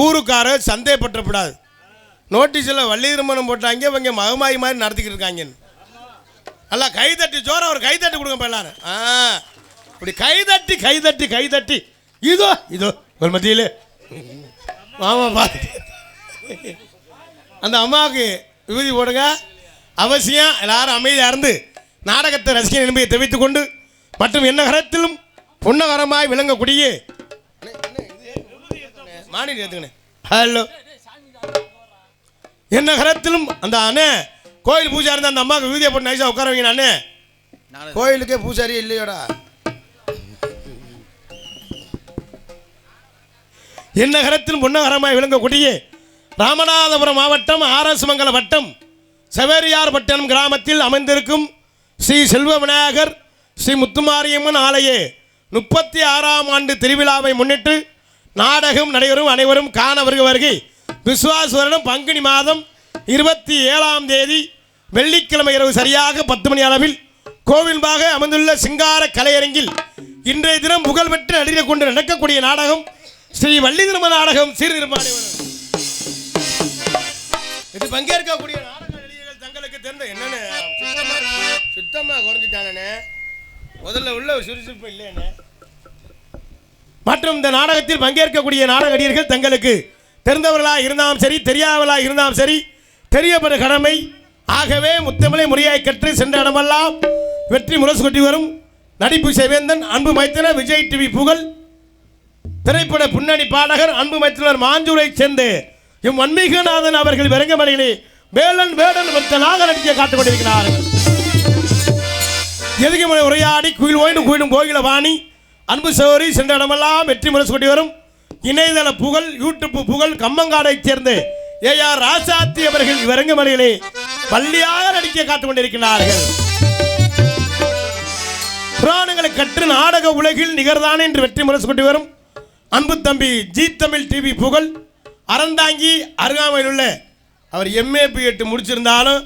ஊருக்காரர் சந்தேகப்பட்டக்கூடாது நோட்டீஸில் வள்ளி திருமணம் போட்டாங்க இவங்க மகமாயி மாதிரி நடத்திக்கிட்டு இருக்காங்கன்னு நல்லா கைதட்டி ஜோரம் ஒரு கைதட்டி கொடுங்க எல்லாரும் இப்படி கைதட்டி இதோ ஒரு மத்தியில் ஆமாம் பார்த்து அந்த அம்மாவுக்கு விபூதி போடுங்க அவசியம் எல்லாரும் அமைதியாக இருந்து நாடகத்தை ரசிக்க என்பதை தெரிவித்துக் கொண்டு மற்றும் என்ன கரத்திலும் பொன்னகரமாய் விளங்கக்கூடிய மாநில எடுத்துக்கணே ஹலோ என்ன கரத்திலும் அந்த அண்ணே கோயில் பூஜா இருந்தால் அந்த அம்மாவுக்கு விபூதியை போட்டு நைஸாக உட்கார வைங்க அண்ணே கோயிலுக்கே பூஜாரி இல்லையோடா என்ன கரத்திலும் பொன்னகரமாய் விளங்கக்கூடிய ராமநாதபுரம் மாவட்டம் ஆரசுமங்கல வட்டம் செவேரியார் பட்டணம் கிராமத்தில் அமைந்திருக்கும் ஸ்ரீ செல்வ விநாயகர் ஸ்ரீ முத்துமாரியம்மன் ஆலய 36ஆம் ஆண்டு திருவிழாவை முன்னிட்டு நாடகம் நடைபெறும் அனைவரும் காண வருகை விசுவாச வருடம் பங்குனி மாதம் 27ஆம் தேதி வெள்ளிக்கிழமை இரவு சரியாக 10 மணி அளவில் கோவில்பாக அமைந்துள்ள சிங்கார கலையரங்கில் இன்றைய தினம் புகழ்பெற்ற நடிகர் கொண்டு நடக்கக்கூடிய நாடகம் ஸ்ரீ வள்ளி திருமண நாடகம் சீர்திருப்பாடி. இது பங்கேற்கக்கூடிய நாடக நடிகர்கள் தங்களுக்கு தெரிந்த என்னன்னு சுத்தமாக குறைஞ்சிட்டானே, முதல்ல உள்ள சுறுசுறுப்பு இல்லைன்னு. மற்றும் இந்த நாடகத்தில் பங்கேற்கக்கூடிய நாடக நடிகர்கள் தங்களுக்கு தெரிந்தவர்களாக இருந்தாலும் சரி, தெரியாதவர்களாக இருந்தாலும் சரி, தெரியப்படும் கடமை. ஆகவே முத்தமிழை முறையாய் கற்று சென்ற இடமெல்லாம் வெற்றி முரசு கொட்டி வரும் நடிப்பு செவேந்தன் அன்பு மைத்தனர் விஜய் டிவி புகழ் திரைப்பட பின்னணி பாடகர் அன்பு மைத்தனர் மாஞ்சூரை சேர்ந்து எம் வன்மீகநாதன் அவர்கள் விரங்கமலையிலே வேலன் வேடன் மற்ற நாக நடிக்க காத்துக் கொண்டிருக்கிறார்கள். எதுக்குமலை உரையாடி குயில் ஓய்டும் குயிலும் கோயில வாணி அன்பு சோரி சென்ற இடமெல்லாம் வெற்றி முரசு கொட்டி வரும் இணையதள புகழ் யூடியூப் புகழ் கம்மங்காடைச் சேர்ந்து ஏஆர் ராசாத்தி அவர்கள் விரங்கமலையிலே பள்ளியாக நடிக்க காத்துக் கொண்டிருக்கிறார்கள். புராணங்களை கற்று நாடக உலகில் நிகர்தான் என்று வெற்றி முரசு கொண்டு வரும் அன்பு தம்பி ஜி தமிழ் டிவி புகழ் அறந்தாங்கி அருகாமையில் உள்ள அவர் MA BEd முடிச்சிருந்தாலும்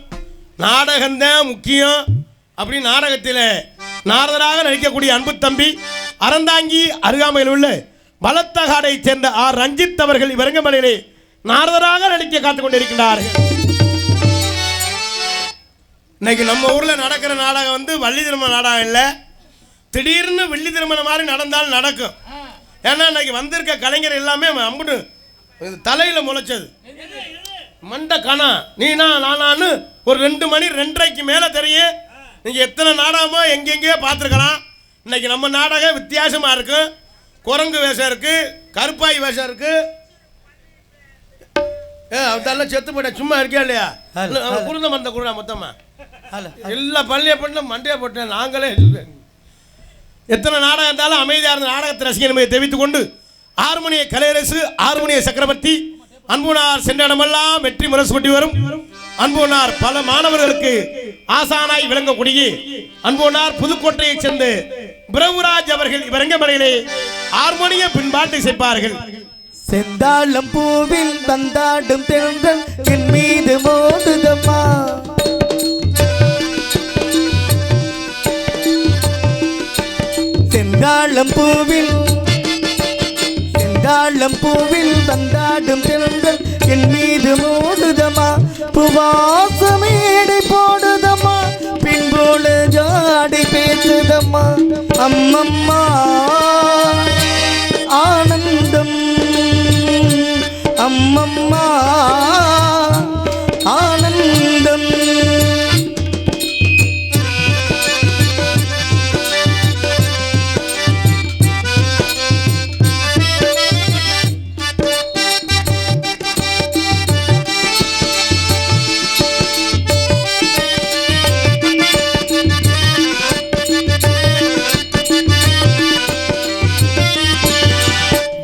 நாடகம்தான் முக்கியம் அப்படின்னு நாடகத்தில் நாரதராக நடிக்கக்கூடிய அன்பு தம்பி அறந்தாங்கி அருகாமையில் உள்ள பலத்தகாடை சேர்ந்த ஆர் ரஞ்சித் அவர்கள் இவரங்கமலையிலே நாரதராக நடிக்க காத்துக் கொண்டிருக்கிறார்கள். இன்னைக்கு நம்ம ஊரில் நடக்கிற நாடகம் வந்து வள்ளி திருமண நாடகம் இல்லை, திடீர்னு வெள்ளி திருமணம் மாதிரி நடந்தாலும் நடக்கும். ஏன்னா இன்னைக்கு வந்திருக்க கலைஞர் எல்லாமே அம்புட்டு தலையில் முளைச்சது மண்டை கணா நீனா நானான்னு ஒரு 2 மணி 2:30க்கு மேலே தெரியும். நீங்கள் எத்தனை நாடகமோ எங்கெங்கேயோ பார்த்துருக்கலாம். இன்னைக்கு நம்ம நாடகம் வித்தியாசமாக இருக்கும். குரங்கு வேஷம் இருக்குது, கருப்பாய் வேஷம் இருக்குது. அதெல்லாம் செத்து போட்ட சும்மா இருக்கே இல்லையா? குருந்த மந்த குருடா மொத்தமாக எல்லா பள்ளியை பண்ண மண்டையை போட்டேன். நாங்களே எத்தனை நாடகம் இருந்தாலும் அமைதியாக இருந்த நாடகத்தை ரசிகர் என்பதை தெரிவித்துக் கொண்டு ஆறுமணிய கலையரசு ஆறுமணிய சக்கரவர்த்தி அன்புனார் சென்ற இடமெல்லாம் வெற்றி முரசு கொட்டி வரும் அன்புனார் பல மாணவர்களுக்கு ஆசானாய் விளங்கக்கூடிய அன்புனார் புதுக்கோட்டையைச் சேர்ந்த பிரபுராஜ் அவர்கள் இவரங்கமலையிலே ஆறுமணிய பின்பாட்டு இசைப்பார்கள். செந்தாளம் பூவில் தந்தாடும் தென்றல் என் மீது மோதுதம்மா, செந்தாளம் பூவில் தந்தாடும் தென்றல் என் மீது மோதுதம்மா, புவாசமேடை போடுதம்மா, பின்போல ஜாடை பேசுதம்மா, அம்மம்மா ஆனந்தம் அம்மம்மா ஆனந்தம்.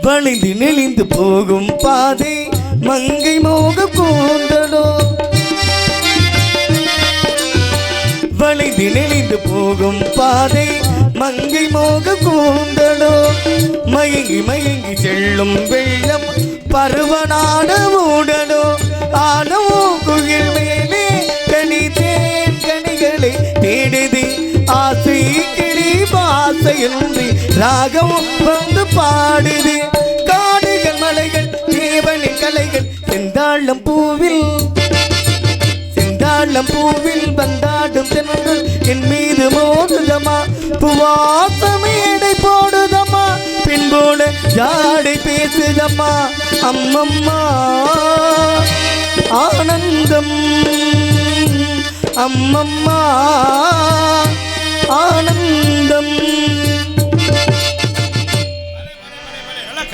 வளைந்து நெளிந்து போகும் பாதை மங்கை மோக கூந்தலோ, வளைந்து நெளிந்து போகும் பாதை மங்கை மோக கூந்தலோ, மயங்கி மயங்கி செல்லும் வெள்ளம் பருவனாட மூடலோ, ஆனவோ குயில் மேலே கனி தேன் கனிகளை தேடுது ஆசை கிளி பாசையின்றி ராகமும் வந்து பாடுது, காடுகள் மலைகள் தேவனின் கலைகள் செந்தாளம் பூவில் வந்தாடும் தென்றல் என் மீது மோதுதம்மா, புவாசமேடை போடுதம்மா, பின்போல ஜாடை பேசுதம்மா, அம்மம்மா ஆனந்தம் அம்மம்மா ஆனந்தம்.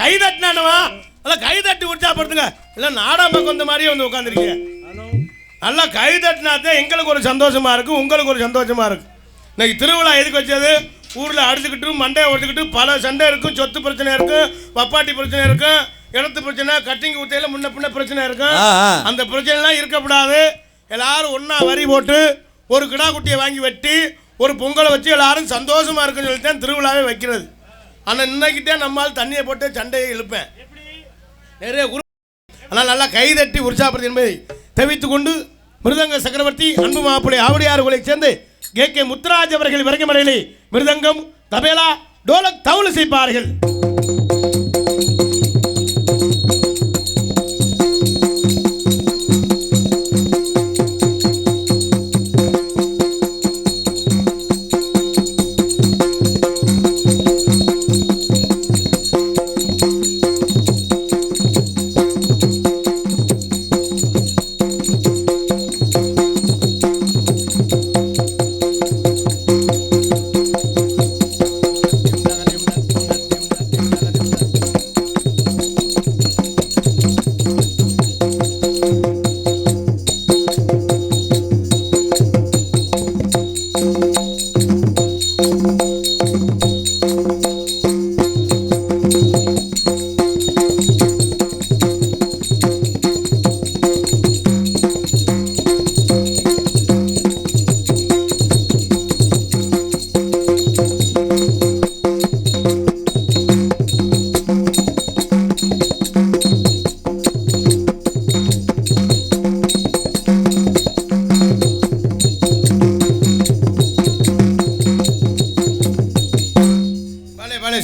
கை தட்டினானவா கை தட்டி உற்சாகப்படுத்துங்க. இல்லை நாடாம கொஞ்சம் மாதிரியே வந்து உட்காந்துருக்கீங்க. நல்லா கை தட்டினாத்தான் எங்களுக்கு ஒரு சந்தோஷமா இருக்கும், உங்களுக்கு ஒரு சந்தோஷமா இருக்கும். இன்னைக்கு திருவிழா எதுக்கு வச்சது? ஊரில் அடிச்சுக்கிட்டு மண்டையை ஒடிச்சுக்கிட்டு பல சண்டை இருக்கும், சொத்து பிரச்சனை இருக்கும், வப்பாட்டி பிரச்சனை இருக்கும், இடத்து பிரச்சனை, கட்டிங் ஊத்தையில் முன்ன பின்ன பிரச்சனை இருக்கும். அந்த பிரச்சனைலாம் இருக்கக்கூடாது. எல்லாரும் ஒன்றா வரி போட்டு ஒரு கிடா குட்டியை வாங்கி வெட்டி ஒரு பொங்கலை வச்சு எல்லாரும் சந்தோஷமா இருக்குன்னு சொல்லி தான் திருவிழாவே வைக்கிறது. ஆனால் இன்னைக்கிட்டே நம்மால் தண்ணியை போட்டு சண்டையை இழுப்பேன் நிறைய ஆனால் நல்லா கைதட்டி உற்சாகப்படுத்தி என்பதை தெரிவித்துக் கொண்டு மிருதங்க சக்கரவர்த்தி அன்பு மாப்பிள்ளை ஆவடியார்களைச் சேர்ந்து கே முத்துராஜ் அவர்கள் விறகுமலையிலே மிருதங்கம் தபேலா டோலக் தவுல் இசைப்பார்கள்.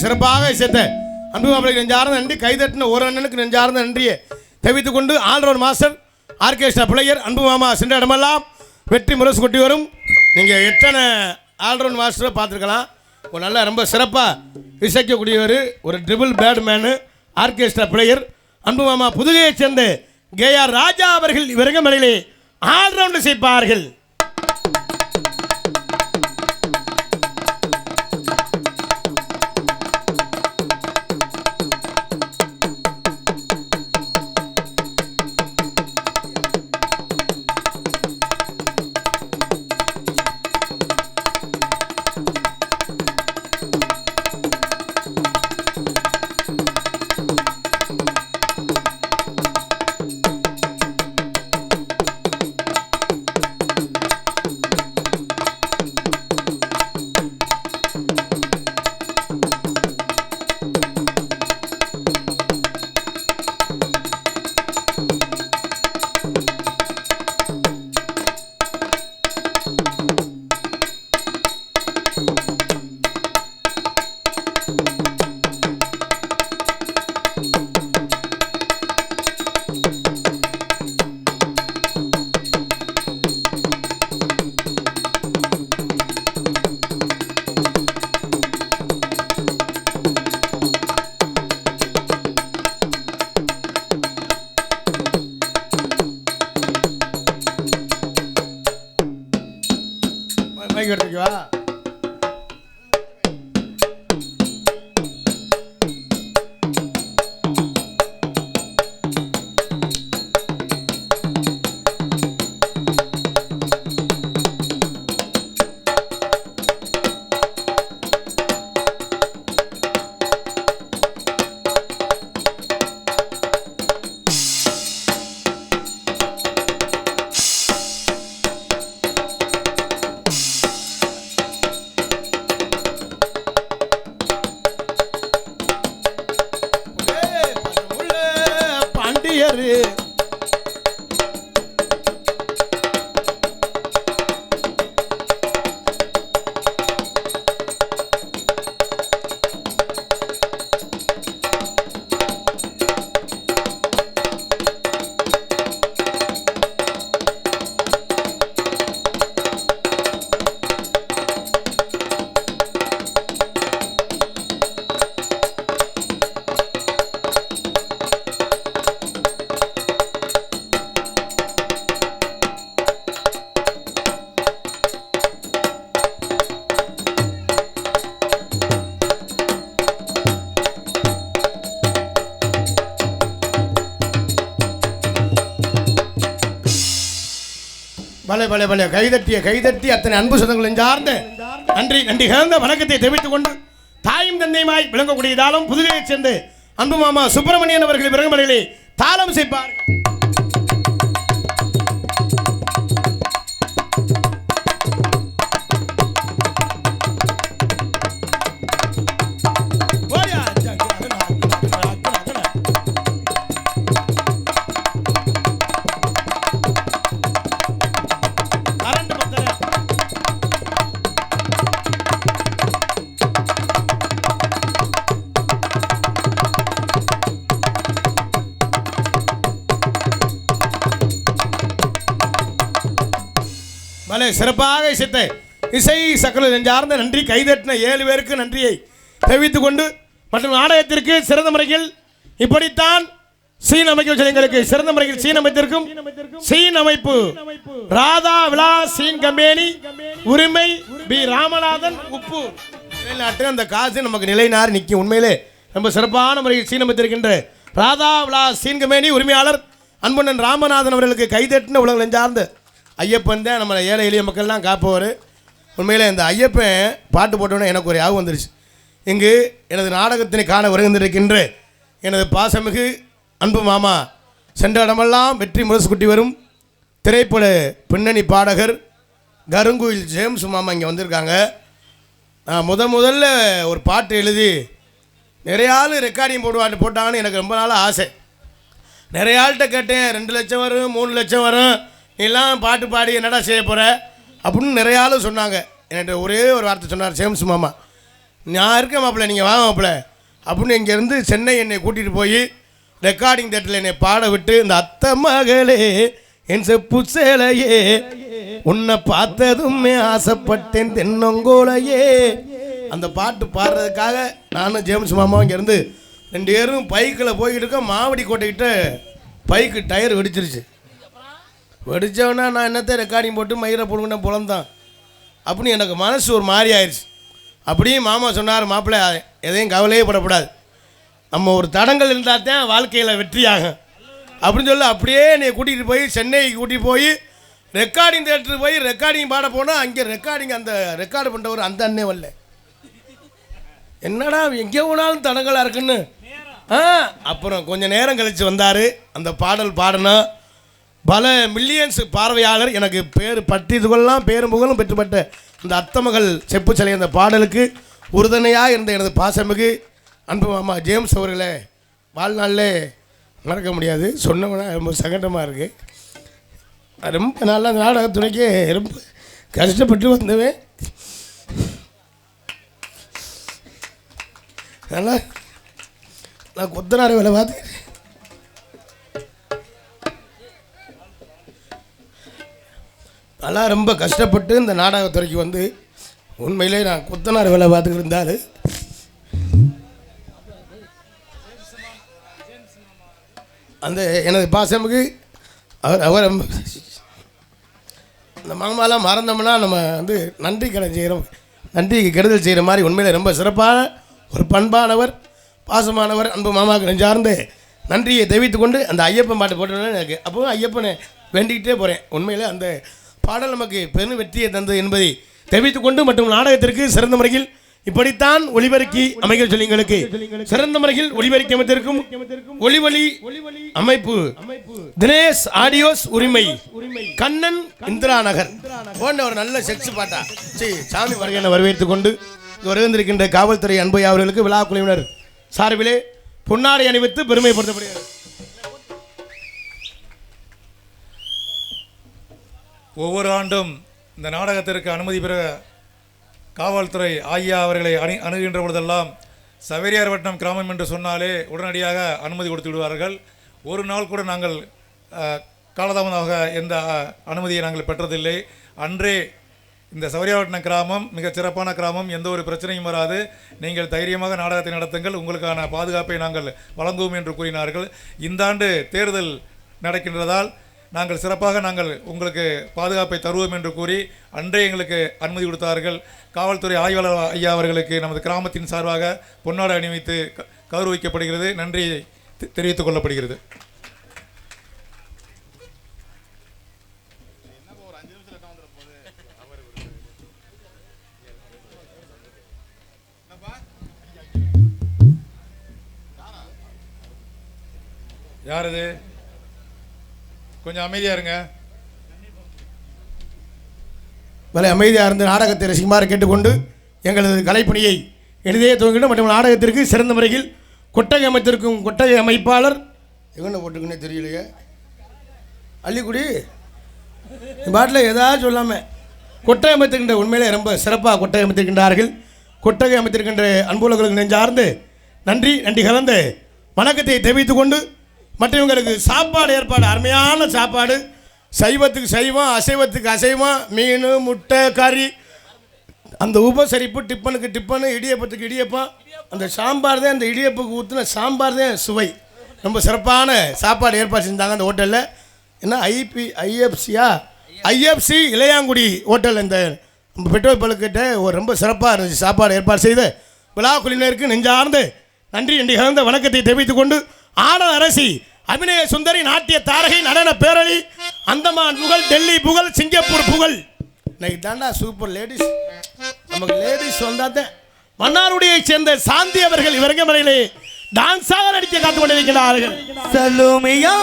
சிறப்பாக இசைத்த அன்பு மாப்பிள்ளைக்கு நெஞ்சார்ந்த நன்றி. கைதட்டின ஒரு அண்ணனுக்கு நெஞ்சார்ந்த நன்றியை தெரிவித்துக் கொண்டு ஆல்ரவுண்ட் மாஸ்டர் ஆர்கெஸ்ட்ரா பிளேயர் அன்பு மாமா சென்ற இடமெல்லாம் வெற்றி முரசு கொட்டி வரும். நீங்கள் எத்தனை ஆல்ரவுண்ட் மாஸ்டரை பார்த்துருக்கலாம். ஒரு நல்ல ரொம்ப சிறப்பாக இசைக்கக்கூடியவர், ஒரு ட்ரிபிள் பேட்மேனு, ஆர்கெஸ்ட்ரா பிளேயர் அன்பு மாமா புதுகையைச் சேர்ந்த கேஆர் ராஜா அவர்கள் விறகுமலையிலே ஆல்ரவுண்ட் இசைப்பார்கள். மைக் எடுத்துக்கவா. பலே பலே பலே கைதட்டி அத்தனை அன்பு சொந்தங்கள் சார்ந்த நன்றி நன்றி கலந்த வணக்கத்தை தெரிவித்துக் கொண்டு தாயும் தந்தையுமாய் விளங்கக்கூடியதாலும் புதுகையைச் சேர்ந்து அன்பு மாமா சுப்பிரமணியன் அவர்கள் விறகுமலையிலே தாளம் செய்ப்பார். பல சிறப்பாக இசைத்த இசை சக்கர நெஞ்சார்ந்த நன்றி கைதட்டின 7 பேருக்கு நன்றியை தெரிவித்துக் கொண்டு மற்றும் நாடகத்திற்கு சிறந்த முறையில் இப்படித்தான் சீன் அமைக்கும் எங்களுக்கு சிறந்த முறையில் சீன் அமைத்திருக்கும் சீன் அமைப்பு ராதா விழா சீன் கம்பெனி உரிமை பி ராமநாதன் உப்பு நிலைநாட்டு அந்த காசு நமக்கு நிலைநாறு நிற்கும். உண்மையிலே ரொம்ப சிறப்பான முறையில் சீன் அமைத்திருக்கின்ற ராதா விழா சீன் கம்பெனி உரிமையாளர் அன்புண்ணன் ராமநாதன் அவர்களுக்கு கைதட்டின உலகம் நெஞ்சார்ந்த ஐயப்பன் தான் நம்ம ஏழை எளிய மக்கள்லாம் காப்பவர். உண்மையிலே இந்த ஐயப்பன் பாட்டு போட்டோன்னே எனக்கு ஒரு யாகம் வந்துருச்சு. இங்கு எனது நாடகத்தினை காண வருகின்றிருக்கின்ற எனது பாசமிகு அன்பு மாமா சென்ற இடமெல்லாம் வெற்றி முரசு குட்டி வரும் திரைப்பட பின்னணி பாடகர் கருங்குயில் ஜேம்ஸ் மாமா இங்கே வந்திருக்காங்க. நான் முதல்ல ஒரு பாட்டு எழுதி நிறைய ஆள் ரெக்கார்டிங் போட்டாங்கன்னு எனக்கு ரொம்ப நாள் ஆசை. நிறைய ஆள்கிட்ட கேட்டேன், 2 லட்சம் வரும் 3 லட்சம் வரும், நீலாம் பாட்டு பாடி என்னடா செய்ய போகிற அப்படின்னு நிறைய ஆள் சொன்னாங்க. என்கிட்ட ஒரே ஒரு வார்த்தை சொன்னார் ஜேம்ஸ் மாமா, நான் இருக்கேன் மாப்பிள்ள, நீங்கள் வாங்க மாப்பிள்ள அப்படின்னு இங்கேருந்து சென்னை என்னை கூட்டிகிட்டு போய் ரெக்கார்டிங் தேட்டரில் என்னை பாட விட்டு இந்த அத்தை மகளே என் செப்பு சேலையே உன்னை பார்த்ததுமே ஆசைப்பட்டேன் தென்னங்கோலையே அந்த பாட்டு பாடுறதுக்காக நானும் ஜேம்ஸ் மாமாவும் இங்கேருந்து 2 பேரும் பைக்கில் போய்கிட்டு இருக்கோம். மாவடி கோட்டைக்கிட்ட பைக்கு டயர் வெடிச்சிருச்சு. வெடித்தவனா நான் என்னத்தை ரெக்கார்டிங் போட்டு மயிரை போடுங்கன்னு புலந்தான் அப்படின்னு எனக்கு மனசு ஒரு மாதிரி ஆயிடுச்சு. அப்படியே மாமா சொன்னார், மாப்பிள்ளை எதையும் கவலையே படக்கூடாது, நம்ம ஒரு தடங்கள் இருந்தால் தான் வாழ்க்கையில் வெற்றியாகும் அப்படின்னு சொல்லி அப்படியே என்னை கூட்டிகிட்டு போய் சென்னைக்கு கூட்டிகிட்டு போய் ரெக்கார்டிங் தேட்டருக்கு போய் ரெக்கார்டிங் பாட போனால் அங்கே அந்த ரெக்கார்டு பண்ணுறவர் அந்த அண்ணே வரல. என்னடா எங்கே போனாலும் தடங்களாக இருக்குன்னு அப்புறம் கொஞ்சம் நேரம் கழித்து வந்தார். அந்த பாடல் பாடினா பல மில்லியன்ஸ் பார்வையாளர் எனக்கு பேர் பட்டிதுகள்லாம் பேரும் புகழும் பெற்றுப்பட்ட அந்த அத்தமகள் செப்பு சிலை அந்த பாடலுக்கு உறுதுணையாக இருந்த எனது பாசமிகு அன்பு மாமா ஜேம்ஸ் அவர்களே வாழ்நாளில் மறக்க முடியாது. சொன்னவனா ரொம்ப சங்கடமாக இருக்குது. ரொம்ப நாளாக அந்த நாடகத்துறைக்கு ரொம்ப கஷ்டப்பட்டு வந்தவன். நல்லா நான் கொத்தனார் வேலை பார்த்துக்கிறேன். நல்லா ரொம்ப கஷ்டப்பட்டு இந்த நாடகத்துறைக்கு வந்து உண்மையிலே நான் கொத்தனார் வேலை பார்த்துக்கிட்டு இருந்தாலும் அந்த எனது பாசமுக்கு அவர் அந்த மாமாலாம் மறந்தோம்னா நம்ம வந்து நன்றி கடன் செய்கிறோம், நன்றிக்கு கெடுதல் செய்கிற மாதிரி. உண்மையிலே ரொம்ப சிறப்பான ஒரு பண்பானவர் பாசமானவர் அன்பு மாமாவுக்கு நெஞ்சார்ந்து நன்றியை தெரிவித்து கொண்டு அந்த ஐயப்பன் பாட்டு போட்டோன்னே எனக்கு அப்போ ஐயப்பனை வேண்டிக்கிட்டே போகிறேன். உண்மையிலே அந்த பாடல் நமக்கு பெரும் வெற்றியை தந்தது என்பதை தெரிவித்துக் கொண்டு மற்றும் நாடகத்திற்கு சிறந்த முறையில் இப்படித்தான் ஒளிபரப்பி அமைக்க சொல்லிங்களுக்கு சிறந்த முறையில் ஒளிபரப்பி அமைத்திருக்கும் ஒளிவழி அமைப்பு தினேஷ் ஆடியோஸ் உரிமை கண்ணன் இந்திரா நகர் போன்ற ஒரு நல்ல செக்ஸ் பாட்டா சாமி வருகை வரவேற்றுக் கொண்டு வருகின்றிருக்கின்ற காவல்துறை அன்பு அவர்களுக்கு விழா குழுவினர் சார்பிலே பொன்னாடை அணிவித்து பெருமைப்படுத்தப்படுகிறது. ஒவ்வொரு ஆண்டும் இந்த நாடகத்திற்கு அனுமதி பெற காவல்துறை ஐயா அவர்களை அணுகின்ற பொழுதெல்லாம் சவேரியார்பட்டினம் கிராமம் என்று சொன்னாலே உடனடியாக அனுமதி கொடுத்து விடுவார்கள். ஒரு நாள் கூட நாங்கள் காலதாமதமாக எந்த அனுமதியை நாங்கள் பெற்றதில்லை. அன்றே இந்த சவேரியார்பட்டினம் கிராமம் மிகச் சிறப்பான கிராமம், எந்த ஒரு பிரச்சனையும் வராது, நீங்கள் தைரியமாக நாடகத்தை நடத்துங்கள், உங்களுக்கான பாதுகாப்பை நாங்கள் வழங்குவோம் என்று கூறினார்கள். இந்த ஆண்டு தேர்தல் நடக்கின்றதால் நாங்கள் சிறப்பாக உங்களுக்கு பாதுகாப்பை தருவோம் என்று கூறி அன்றே எங்களுக்கு அனுமதி கொடுத்தார்கள். காவல்துறை ஆய்வாளர் ஐயா அவர்களுக்கு நமது கிராமத்தின் சார்பாக பொன்னாடை அணிவித்து கௌரவிக்கப்படுகிறது. நன்றி தெரிவித்துக் கொள்ளப்படுகிறது. யார் இது? கொஞ்சம் அமைதியாக இருங்க. வலை அமைதியாக இருந்து நாடகத்தை ரசிக்குமாறு கேட்டுக்கொண்டு எங்களது கலைப்பணியை எளிதே துவங்கிடும் மற்றும் நாடகத்திற்கு சிறந்த முறையில் கொட்டகை அமைத்திருக்கும் கொட்டகை அமைப்பாளர் எங்கே போட்டுக்குன்னே தெரியலையே அள்ளிக்குடி பாட்டில் ஏதாவது சொல்லாமல் கொட்டகை அமைத்திருக்கின்ற உண்மையிலே ரொம்ப சிறப்பாக கொட்டகை அமைத்திருக்கின்றார்கள். கொட்டகை அமைத்திருக்கின்ற அன்புலர்களுக்கு நெஞ்சார்ந்து நன்றி கலந்து வணக்கத்தை தெரிவித்துக் கொண்டு மற்றவங்களுக்கு சாப்பாடு ஏற்பாடு அருமையான சாப்பாடு சைவத்துக்கு சைவம், அசைவத்துக்கு அசைவம், மீன், முட்டை, கறி, அந்த உபசரிப்பு, டிப்பனுக்கு டிப்பனு, இடியப்பத்துக்கு இடியப்பம், அந்த சாம்பார் தான், அந்த இடியப்புக்கு ஊற்றின சாம்பார் தான் சுவை. ரொம்ப சிறப்பான சாப்பாடு ஏற்பாடு செஞ்சாங்க அந்த ஹோட்டலில். என்ன ஐஎஃப்சி இளையாங்குடி ஹோட்டல், இந்த பெட்ரோல் பழுக்கிட்ட ஒரு ரொம்ப சிறப்பாக இருந்துச்சு. சாப்பாடு ஏற்பாடு செய்து விழா குழுவினருக்கு நெஞ்சார்ந்து நன்றி கலந்த வணக்கத்தை தெரிவித்துக் கொண்டு, ஆடல் அரசி, அபிநய சுந்தரி, நாட்டிய தாரகை, நடன பேரழி, அந்தமான் புகழ், டெல்லி புகழ், சிங்கப்பூர் புகழ். இன்னைக்கு தாண்டா சூப்பர் லேடிஸ். நமக்கு லேடிஸ் வந்தாதான். மன்னாருடியை சேர்ந்த சாந்தி அவர்கள் இவரங்க மலையிலே டான்ஸாக நடிக்க காத்துக் கொண்டிருக்கிறார்கள். சலோமியா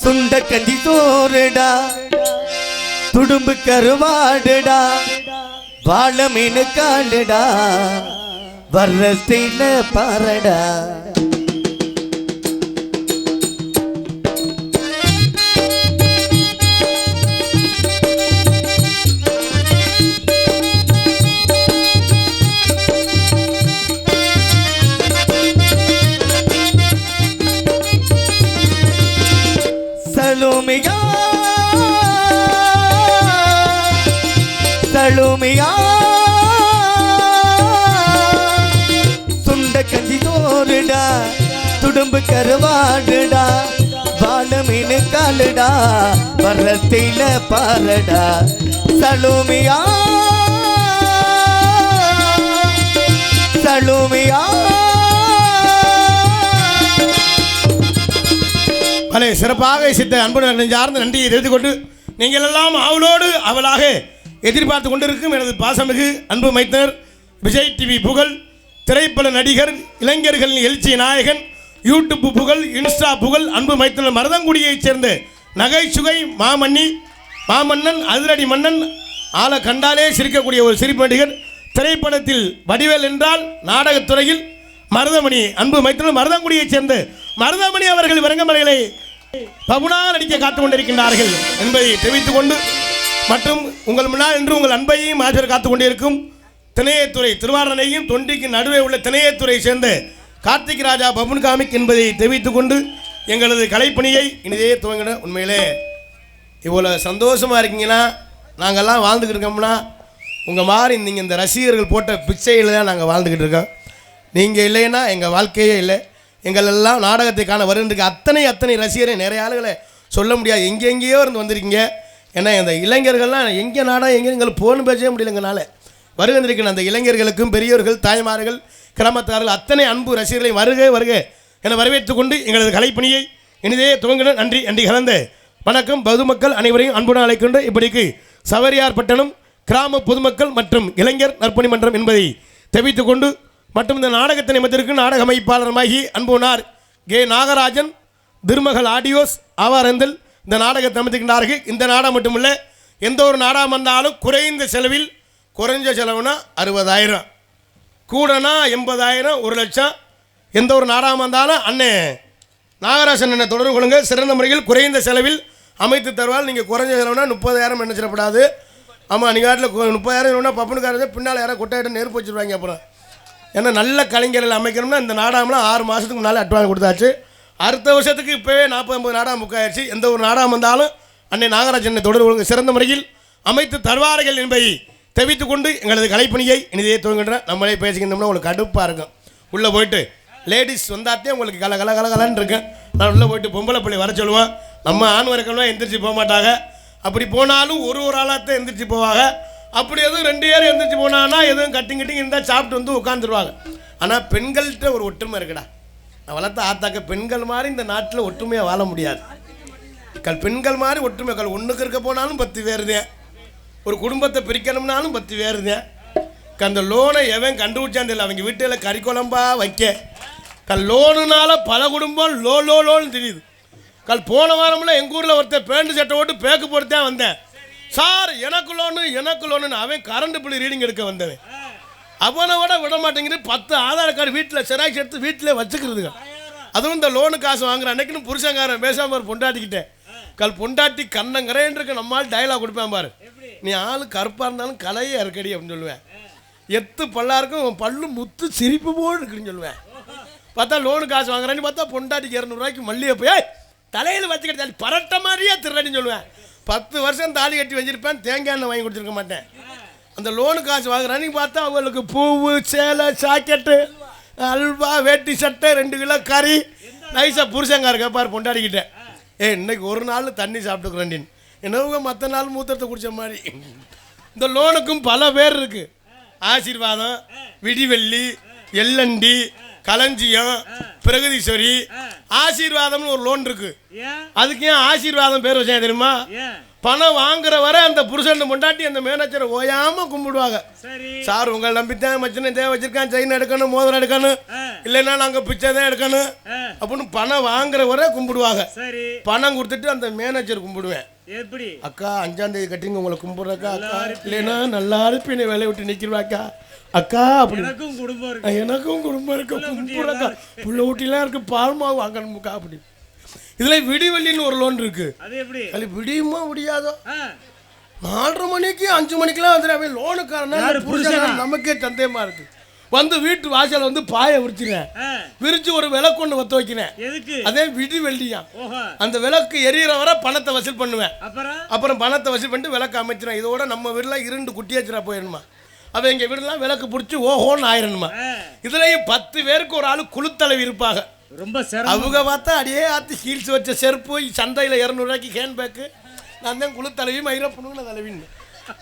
சுண்ட கஞ்சி சோறுடா, துடும்பு கருவாடுடா, வாழ மீன் காடுடா, வர்ற ஸ்டைல பாரடா. சலோமியா சலோமியா சுண்ட கஞ்சி சோறுடா, துடும்பு கருவாடுடா, வாழ மீன் காலுடா, வர்றத்தில பாரடா. சலோமியா சலோமியா பலே சிறப்பாக சித்த அன்புடன் நெஞ்சார்ந்த நன்றியை தெரிந்து கொண்டு, நீங்கள் எல்லாம் அவளோடு அவளாக எதிர்பார்த்து கொண்டிருக்கும் எனது பாசமிகு அன்பு மைத்தனர், விஜய் டிவி புகழ், திரைப்பட நடிகர், இளைஞர்களின் எழுச்சி நாயகன், யூடியூப் புகழ், இன்ஸ்டா புகழ், அன்பு மைத்தனர் மருதங்குடியைச் சேர்ந்த நகைச்சுவை மாமன்னன், அதிரடி மன்னன், ஆளை கண்டாலே சிரிக்கக்கூடிய ஒரு சிரிப்பு நடிகர், திரைப்படத்தில் வடிவேல் என்றால் நாடகத்துறையில் மருதமணி, அன்பு மைத்தனர் மருதங்குடியைச் சேர்ந்த மருதமணி அவர்கள் விரங்கமலைகளை பகுனாக நடிக்க காத்துக் கொண்டிருக்கின்றார்கள் என்பதை தெரிவித்துக் கொண்டு, மற்றும் உங்கள் முன்னால் என்று உங்கள் அன்பையும் ஆசிரியர் காத்துக் கொண்டிருக்கும் திணையத்துறை திருவாரணையும் தொண்டிக்கு நடுவே உள்ள திணையத்துறை சேர்ந்த கார்த்திக் ராஜா பபுன் காமிக் என்பதை தெரிவித்துக் கொண்டு, எங்களது கலைப்பணியை இனிதே துவங்கின. உண்மையிலே இவ்வளோ சந்தோஷமாக இருக்கீங்கன்னா, நாங்கள்லாம் வாழ்ந்துக்கிட்டு இருக்கோம்னா உங்கள் மாதிரி நீங்கள் இந்த ரசிகர்கள் போட்ட பிச்சையில் தான் நாங்கள் வாழ்ந்துக்கிட்டு இருக்கோம். நீங்கள் இல்லைன்னா எங்கள் வாழ்க்கையே இல்லை. எங்களெல்லாம் நாடகத்தை காண வருகின்ற அத்தனை ரசிகரை நிறைய ஆளுகளை சொல்ல முடியாது, எங்கெங்கேயோ இருந்து வந்திருக்கீங்க. ஏன்னா இந்த இளைஞர்கள்லாம் எங்கே நாடகம் எங்கே எங்களுக்கு போகணும் பேசவே முடியலங்கனால வருகின்றிருக்கிற அந்த இளைஞர்களுக்கும் பெரியோர்கள், தாய்மார்கள், கிராமத்தார்கள் அத்தனை அன்பு ரசிகர்களை வருக என வரவேற்றுக் கொண்டு எங்களது கலைப்பணியை இனிதே துவங்கின. நன்றி கலந்த வணக்கம். பொதுமக்கள் அனைவரையும் அன்புடன் அழைக்கின்ற இப்படிக்கு சவரியார் பட்டணம் கிராம பொதுமக்கள் மற்றும் இளைஞர் நற்பணி மன்றம் என்பதை தெரிவித்துக் கொண்டு, மற்றும் இந்த நாடகத்தை நிமித்திற்கு நாடக அமைப்பாளருமாகி அன்புனார் கே நாகராஜன், திருமகள் ஆடியோஸ் ஆவாரந்தல் இந்த நாடகத்தை அமைத்துக்கின்றார்கள். இந்த நாடகம் மட்டுமில்லை, எந்த ஒரு நாடகம் வந்தாலும் குறைந்த செலவில், குறைஞ்ச செலவுனா 60,000, கூடனா 80,000, 1,00,000. எந்த ஒரு நாடகம் வந்தாலும் அண்ணே நாகராஜன் என்ன தொடர்பு கொள்ளுங்க. சிறந்த முறையில் குறைந்த செலவில் அமைத்து தருவாள். நீங்கள் குறைஞ்ச செலவுனா 30,000 நினைச்சிடப்படாது. ஆமாம், நீங்கள் காட்டில் 30,000 பப்புனுக்காரங்க பின்னால் யாராவது கொட்டாயிட்ட நெருப்பு வச்சுருவாங்க. அப்புறம் ஏன்னா நல்ல கலைஞர்கள் அமைக்கணும்னா இந்த நாடகம்லாம் 6 மாதத்துக்கு முன்னால் அட்வான்ஸ் கொடுத்தாச்சு. அடுத்த வருஷத்துக்கு இப்போவே 40-50 நாடகம் புக் ஆயிடுச்சு. எந்த ஒரு நாடகம் வந்தாலும் அன்னை நாகராஜனை தொடர்பு சிறந்த முறையில் அமைத்து தருவார்கள் என்பதை தெரிவித்துக் கொண்டு எங்களது கலைப்பணியை இனிதே துவங்குகின்றன. நம்மளே பேசிக்கிட்டோம்னா உங்களுக்கு கடுப்பாக இருக்கும். உள்ளே போயிட்டு லேடிஸ் வந்தாத்தே உங்களுக்கு கலன்னு இருக்கேன். நான் உள்ளே போயிட்டு பொம்பளை பிள்ளை வர சொல்லுவேன். நம்ம ஆண் வரைக்கணும் எந்திரிச்சு போக மாட்டாங்க. அப்படி போனாலும் ஒரு ஆளாகத்தான் எந்திரிச்சு போவாங்க. அப்படி எதுவும் 2 பேர் எந்திரிச்சு போனான்னா எதுவும் கட்டிங் இருந்தால் சாப்பிட்டு வந்து உட்காந்துருவாங்க. ஆனால் பெண்கள்கிட்ட ஒரு ஒற்றுமை இருக்குடா. நான் வளர்த்த ஆத்தாக்க பெண்கள் மாதிரி இந்த நாட்டில் ஒற்றுமையாக வாழ முடியாது. பெண்கள் மாதிரி ஒற்றுமை ஒன்றுக்கு இருக்க போனாலும் 10 பேருதேன். ஒரு குடும்பத்தை பிரிக்கணும்னாலும் 10 பேருதேன். அந்த லோனை எவன் கண்டுபிடிச்சான் தெரியல. அவங்க வீட்டில் கறி குழம்பா வைக்க லோனுனால பல குடும்பம் லோன்னு தெரியுது. போன வாரம்ல எங்கள் ஊரில் ஒருத்தர் பேண்ட் சட்டை போட்டு பேக்கு போட்டுதான் வந்தேன். சார் எனக்கு லோனு அவன் கரண்ட் பில் ரீடிங் எடுக்க வந்தவன். அவனை விட மாட்டேங்குது. 10 ஆதார் கார்டு வீட்டில் செராக்ஸ் எடுத்து வீட்டிலே வச்சுக்கிறதுங்க. அதுவும் இந்த லோனு காசு வாங்குற அன்னைக்குன்னு புருஷங்காரன் பேசாம பொண்டாட்டிக்கிட்டேன். பொண்டாட்டி கண்ணங்கரேன்னு இருக்க நம்மால் டைலாக் கொடுப்பேன் பாரு. நீ ஆளு கருப்பாக இருந்தாலும் கலையே இருக்கடி அப்படின்னு சொல்லுவேன். எத்து பல்லா இருக்கும், பல்லு முத்து சிரிப்பு போல் இருக்குன்னு சொல்லுவேன். பார்த்தா லோனு காசு வாங்குறான்னு பார்த்தா பொண்டாட்டிக்கு 200 மல்லிகைப்பூ தலையில் வச்சுக்கிட்டு தாலி பரட்ட மாதிரியே திருடன்னு சொல்லுவேன். 10 வருஷம் தாலி கட்டி வச்சிருப்பேன், தேங்காய் எண்ணெய் வாங்கி கொடுத்துருக்க மாட்டேன். அந்த லோனு காசு வாங்குறான்னு பார்த்தா அவங்களுக்கு பூவு, சேலை, ஜாக்கெட்டு, அல்வா, வேட்டி சட்டை, 2 கிலோ கறி, நைஸாக புருஷங்காரு கேட்பார் பொண்டாடிக்கிட்ட, இன்னைக்கு ஒரு நாள் தண்ணி சாப்பிட்டுக்கிறேன், என்னவங்க மற்ற நாள் மூத்தத்தை குடித்த மாதிரி. இந்த லோனுக்கும் பல பேர் இருக்கு. ஆசீர்வாதம், விடிவெள்ளி, எல்லண்டி, களஞ்சியம், பிரகதீஸ்வரி. ஆசீர்வாதம்னு ஒரு லோன் இருக்கு. அதுக்கு ஏன் ஆசீர்வாதம் பேர் வச்சேன் தெரியுமா? பணம் வாங்குற வரை அந்த புருஷன் பொண்டாட்டி அந்த மேனேஜரை ஓயாம கும்பிடுவாங்க. சார் உங்களை நம்பித்தான் மச்சனை தேவை வச்சிருக்கான், செயின் எடுக்கணும், மோதிரம் எடுக்கணும், இல்லைன்னா நாங்கள் பிச்சை தான் எடுக்கணும் அப்படின்னு பணம் வாங்குற வரை கும்பிடுவாங்க. பணம் கொடுத்துட்டு அந்த மேனேஜர் கும்பிடுவேன். எப்படி அக்கா 5ஆம் தேதி கட்டிங்க உங்களை கும்பிடுறக்கா, அக்கா இல்லைன்னா நல்லா இருப்பீங்க வேலையை விட்டு நிற்கிறாக்கா அக்கா அப்படி எனக்கும் குடும்பம் இருக்கு கும்பிடுறக்கா, புள்ள ஊட்டிலாம் இருக்கு, பால் மாவு வாங்கணும்க்கா அப்படி. இதுல விடிவெள்ளின்னு ஒரு லோன் இருக்கு. அது விடியுமா முடியாதோ? 4:30 மணிக்கு 5 மணிக்கெல்லாம் வந்துடுறேன் லோனுக்காரனா. நமக்கே சந்தேகமா இருக்கு. வந்து வீட்டு வாசல வந்து பாயை விரிச்சிருவேன், விரிச்சு ஒரு விளக்கு ஒன்று வத்த வைக்கிறேன். அதே விடிவெள்ளியா அந்த விளக்கு எரியற வரை பணத்தை வசூல் பண்ணுவேன். அப்புறம் பணத்தை வசூல் பண்ணிட்டு விளக்கு அமைச்சிருவேன். இதோட நம்ம வீடுலாம் 2 குட்டியாச்சுரா போயிடணுமா, அவ எங்க வீடுலாம் விளக்கு பிடிச்சி ஓஹோன்னு ஆயிரணுமா. இதுலயும் 10 பேருக்கு ஒரு ஆளு குழுத்தலைவி இருப்பாங்க. ரொம்ப அவங்க பார்த்தா அடியே ஆத்தி ஹீல்ஸ் வச்ச செருப்பு, சந்தையில் 200 ஹேண்ட்பேக்கு, நான் தான் குழுத்தலைவி மயிரப்புணுங்க தலைவின்னு.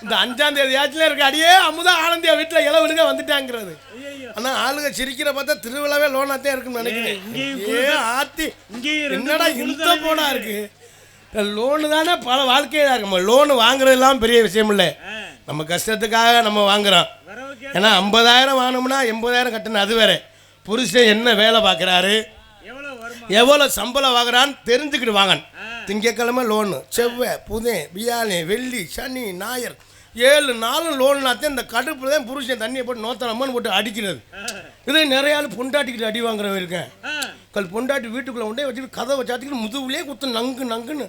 இந்த 5ஆம் தேதி ஆச்சுல இருக்க அடியே அமுதா ஆனந்தியா வீட்டில் இளவனுங்க வந்துட்டாங்கிறது. ஆனால் ஆளுங்க சிரிக்கிற பார்த்தா திருவிழாவே லோனாத்தான் இருக்குன்னு நினைக்கிறேன். ஆத்தி என்னடா இந்த போனா இருக்கு. லோனு தானே பல வாழ்க்கையாக இருக்கும். லோனு வாங்குறதுலாம் பெரிய விஷயம் இல்லை, நம்ம கஷ்டத்துக்காக நம்ம வாங்குறோம். ஏன்னா 50,000 வாங்கினோம்னா 80,000 கட்டணும். அது வேற புருஷன் என்ன வேலை பார்க்குறாரு, எவ்வளோ சம்பளம் வாங்குறான்னு தெரிஞ்சுக்கிட்டு வாங்க. திங்கக்கிழமை லோனு, செவ்வாய், புதன், வியாழன், வெள்ளி, சனி, ஞாயிறு 7 நாளும் லோன்னாத்தான் இந்த கடுப்பில் தான் புருஷன் தண்ணியை போட்டு நோத்தனம்மான்னு போட்டு அடிக்கிறது. இது நிறைய ஆள் பொண்டாட்டிக்கிட்டு அடி வாங்குறவங்க இருக்கேன். பொண்டாட்டி வீட்டுக்குள்ள உண்டே வச்சுட்டு கதவை சாத்திக்கிட்டு முதுகுலேயே குத்து நங்கு நங்குன்னு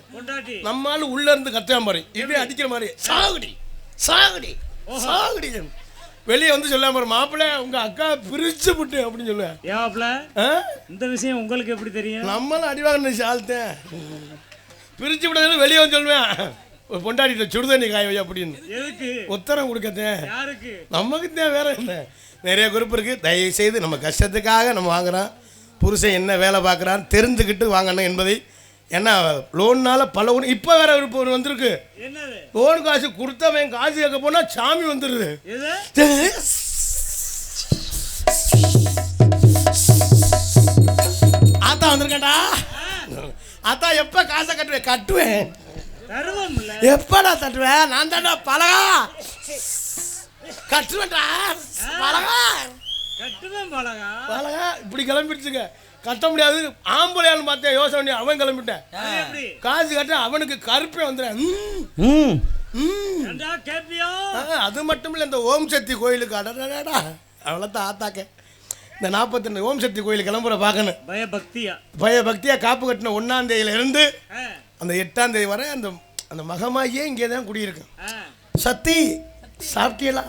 நம்மளால உள்ள இருந்து கத்துற மாதிரி இப்படி அடிக்கிற மாதிரி சாகுடி சாகுடி சாகுடி. வெளியே வந்து சொல்லாம மாப்பிள்ள உங்க அக்கா பிரிச்சு விட்டு அப்படின்னு சொல்லுவேன். இந்த விஷயம் உங்களுக்கு எப்படி தெரியும்? நம்மளும் அடி வாங்கின ஆள்தேன் பிரிச்சு விட்டது வெளியே வந்து சொல்லுவேன். பொண்டாட்டிட்ட சுடுதண்ணி காய வை அப்படின்னு உத்தரம் கொடுக்கத்தேன். நமக்கு தான் வேற என்ன நிறைய குரூப் இருக்கு. தயவு செய்து நம்ம கஷ்டத்துக்காக நம்ம வாங்குறோம், புருஷன் என்ன வேலை பார்க்குறான்னு தெரிஞ்சுக்கிட்டு வாங்கணும் என்பதை. ஏன்னா லோன்னால பல ஒன்று இப்போ வேற விருப்பம் வந்திருக்கு. லோன் காசு கொடுத்தவன் காசு கேட்க போனா சாமி வந்துடுது. ஆத்தா வந்திருக்கேன்டா, ஆத்தா எப்ப காசை கட்டுவேன் எப்படா தட்டுவேன்? நான் தாண்டா பழகா கட்டுவேன்டா பழகா பழகா இப்படி கிளம்பிடுச்சுங்க. கட்ட முடியாது ஆம்பளையான்னு பார்த்தேன், யோசனை பண்ணி அவன் கிளம்பிட்டேன். காசு கட்ட அவனுக்கு கருப்பே வந்துடுறேன். அது மட்டும் இல்லை, இந்த ஓம் சக்தி கோயிலுக்கு அடடா அவ்வளோதான் ஆத்தாக்க இந்த 42 ஓம் சக்தி கோயிலுக்கு கிளம்புற பார்க்கணும். பயபக்தியா காப்பு கட்டின 1ஆம் தேதியிலிருந்து அந்த 8ஆம் தேதி வரை அந்த அந்த மகமாயே இங்கே தான் குடியிருக்கேன். சத்தி சாப்பிட்டீங்களா?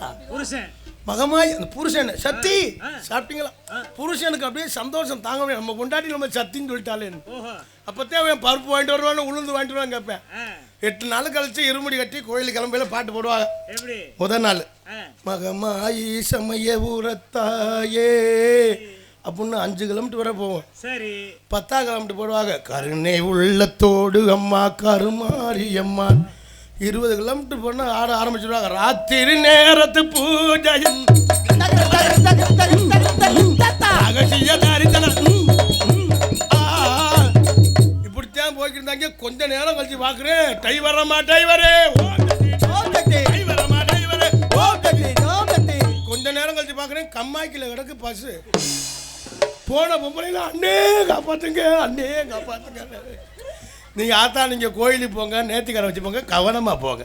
மகமாய் அந்த புருஷன் சத்தி சாப்பிட்டீங்களா? புருஷனுக்கு அப்படியே சந்தோஷம் தாங்க முடியும். நம்ம கொண்டாடி நம்ம சத்தின்னு சொல்லிட்டாலே அப்போத்தே அவன் பருப்பு வாங்கிட்டு வருவான்னு உளுந்து வாங்கிட்டு வருவான்னு கேட்பேன். 8 நாள் கழிச்சு இருமுடி கட்டி கோயிலுக்கு கிளம்பையில பாட்டு போடுவாங்க. முதல் நாள் மகமாயி சமய ஊரத்தாயே அப்படின்னு 5 கிலோமீட்டர் வரை போவோம். 10ஆம் கிலோமீட்டர் போடுவாங்க. கருணை உள்ளத்தோடு அம்மா கருமாரி அம்மா 20 கிலோமீட்டர் போனால் ஆட ஆரம்பிச்சிடுவாங்க. ராத்திரி நேரத்து பூஜையும் இப்படித்தான் போய்கிட்டு இருந்தாங்க. கொஞ்ச நேரம் கழிச்சு பார்க்குறேன், டை வரமா டைவரே கொஞ்ச நேரம் கழிச்சு பார்க்குறேன், கம்மாய்க்கில் கிடக்கு பஸ்ஸு. போன பொம்பளைல அண்ணே காப்பாற்றுங்க அண்ணே காப்பாற்றுங்க. நீங்கள் ஆத்தா நீங்கள் கோயிலுக்கு போங்க, நேர்த்திக்கரை வச்சு போங்க, கவனமாக போங்க.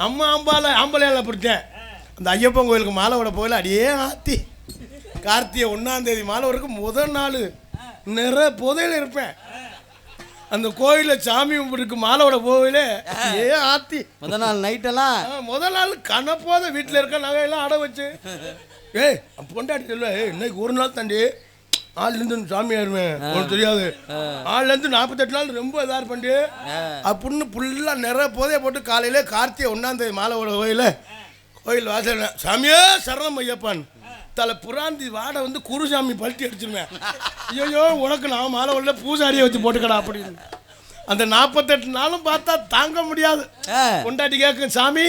அம்மா ஆம்பளையால் அப்படித்தேன். அந்த ஐயப்பன் கோயிலுக்கு மாலை விட போகல அடியே ஆத்தி கார்த்திகை 1ஆம் தேதி மாலை வரைக்கும் முதல் நாள் நிறைய புதையில இருப்பேன். அந்த கோயிலில் சாமி கும்பிட்டுருக்கு மாலை விட போகல ஆத்தி முதல் நாள் நைட்டெல்லாம் முதல் நாள் கணப்போத வீட்டில் இருக்க நகையெல்லாம் அடை வச்சு பொண்டாட்டி சொல்லுவேன், இன்னைக்கு ஒரு நாள் தாண்டி ஆள்லேருந்து சாமியாருமே உனக்கு தெரியாது. ஆள்லேருந்து 48 நாள் ரொம்ப இதாக இருப்பண்டி அப்படின்னு ஃபுல்லாக நிறைய போதையை போட்டு காலையில கார்த்திகை 1ஆம் தேதி மாலை கோயில் வாசல் சாமியே சரணம் ஐயப்பான் தலை புராந்தி வாடை வந்து குருசாமி பல்ட்டி அடிச்சிருவேன். ஐயோ உனக்கு நான் மாலை உள்ள பூசாரியை வச்சு போட்டுக்கடா அப்படின்னு. அந்த 48 நாளும் பார்த்தா தாங்க முடியாது. கொண்டாட்டி கேட்கும் சாமி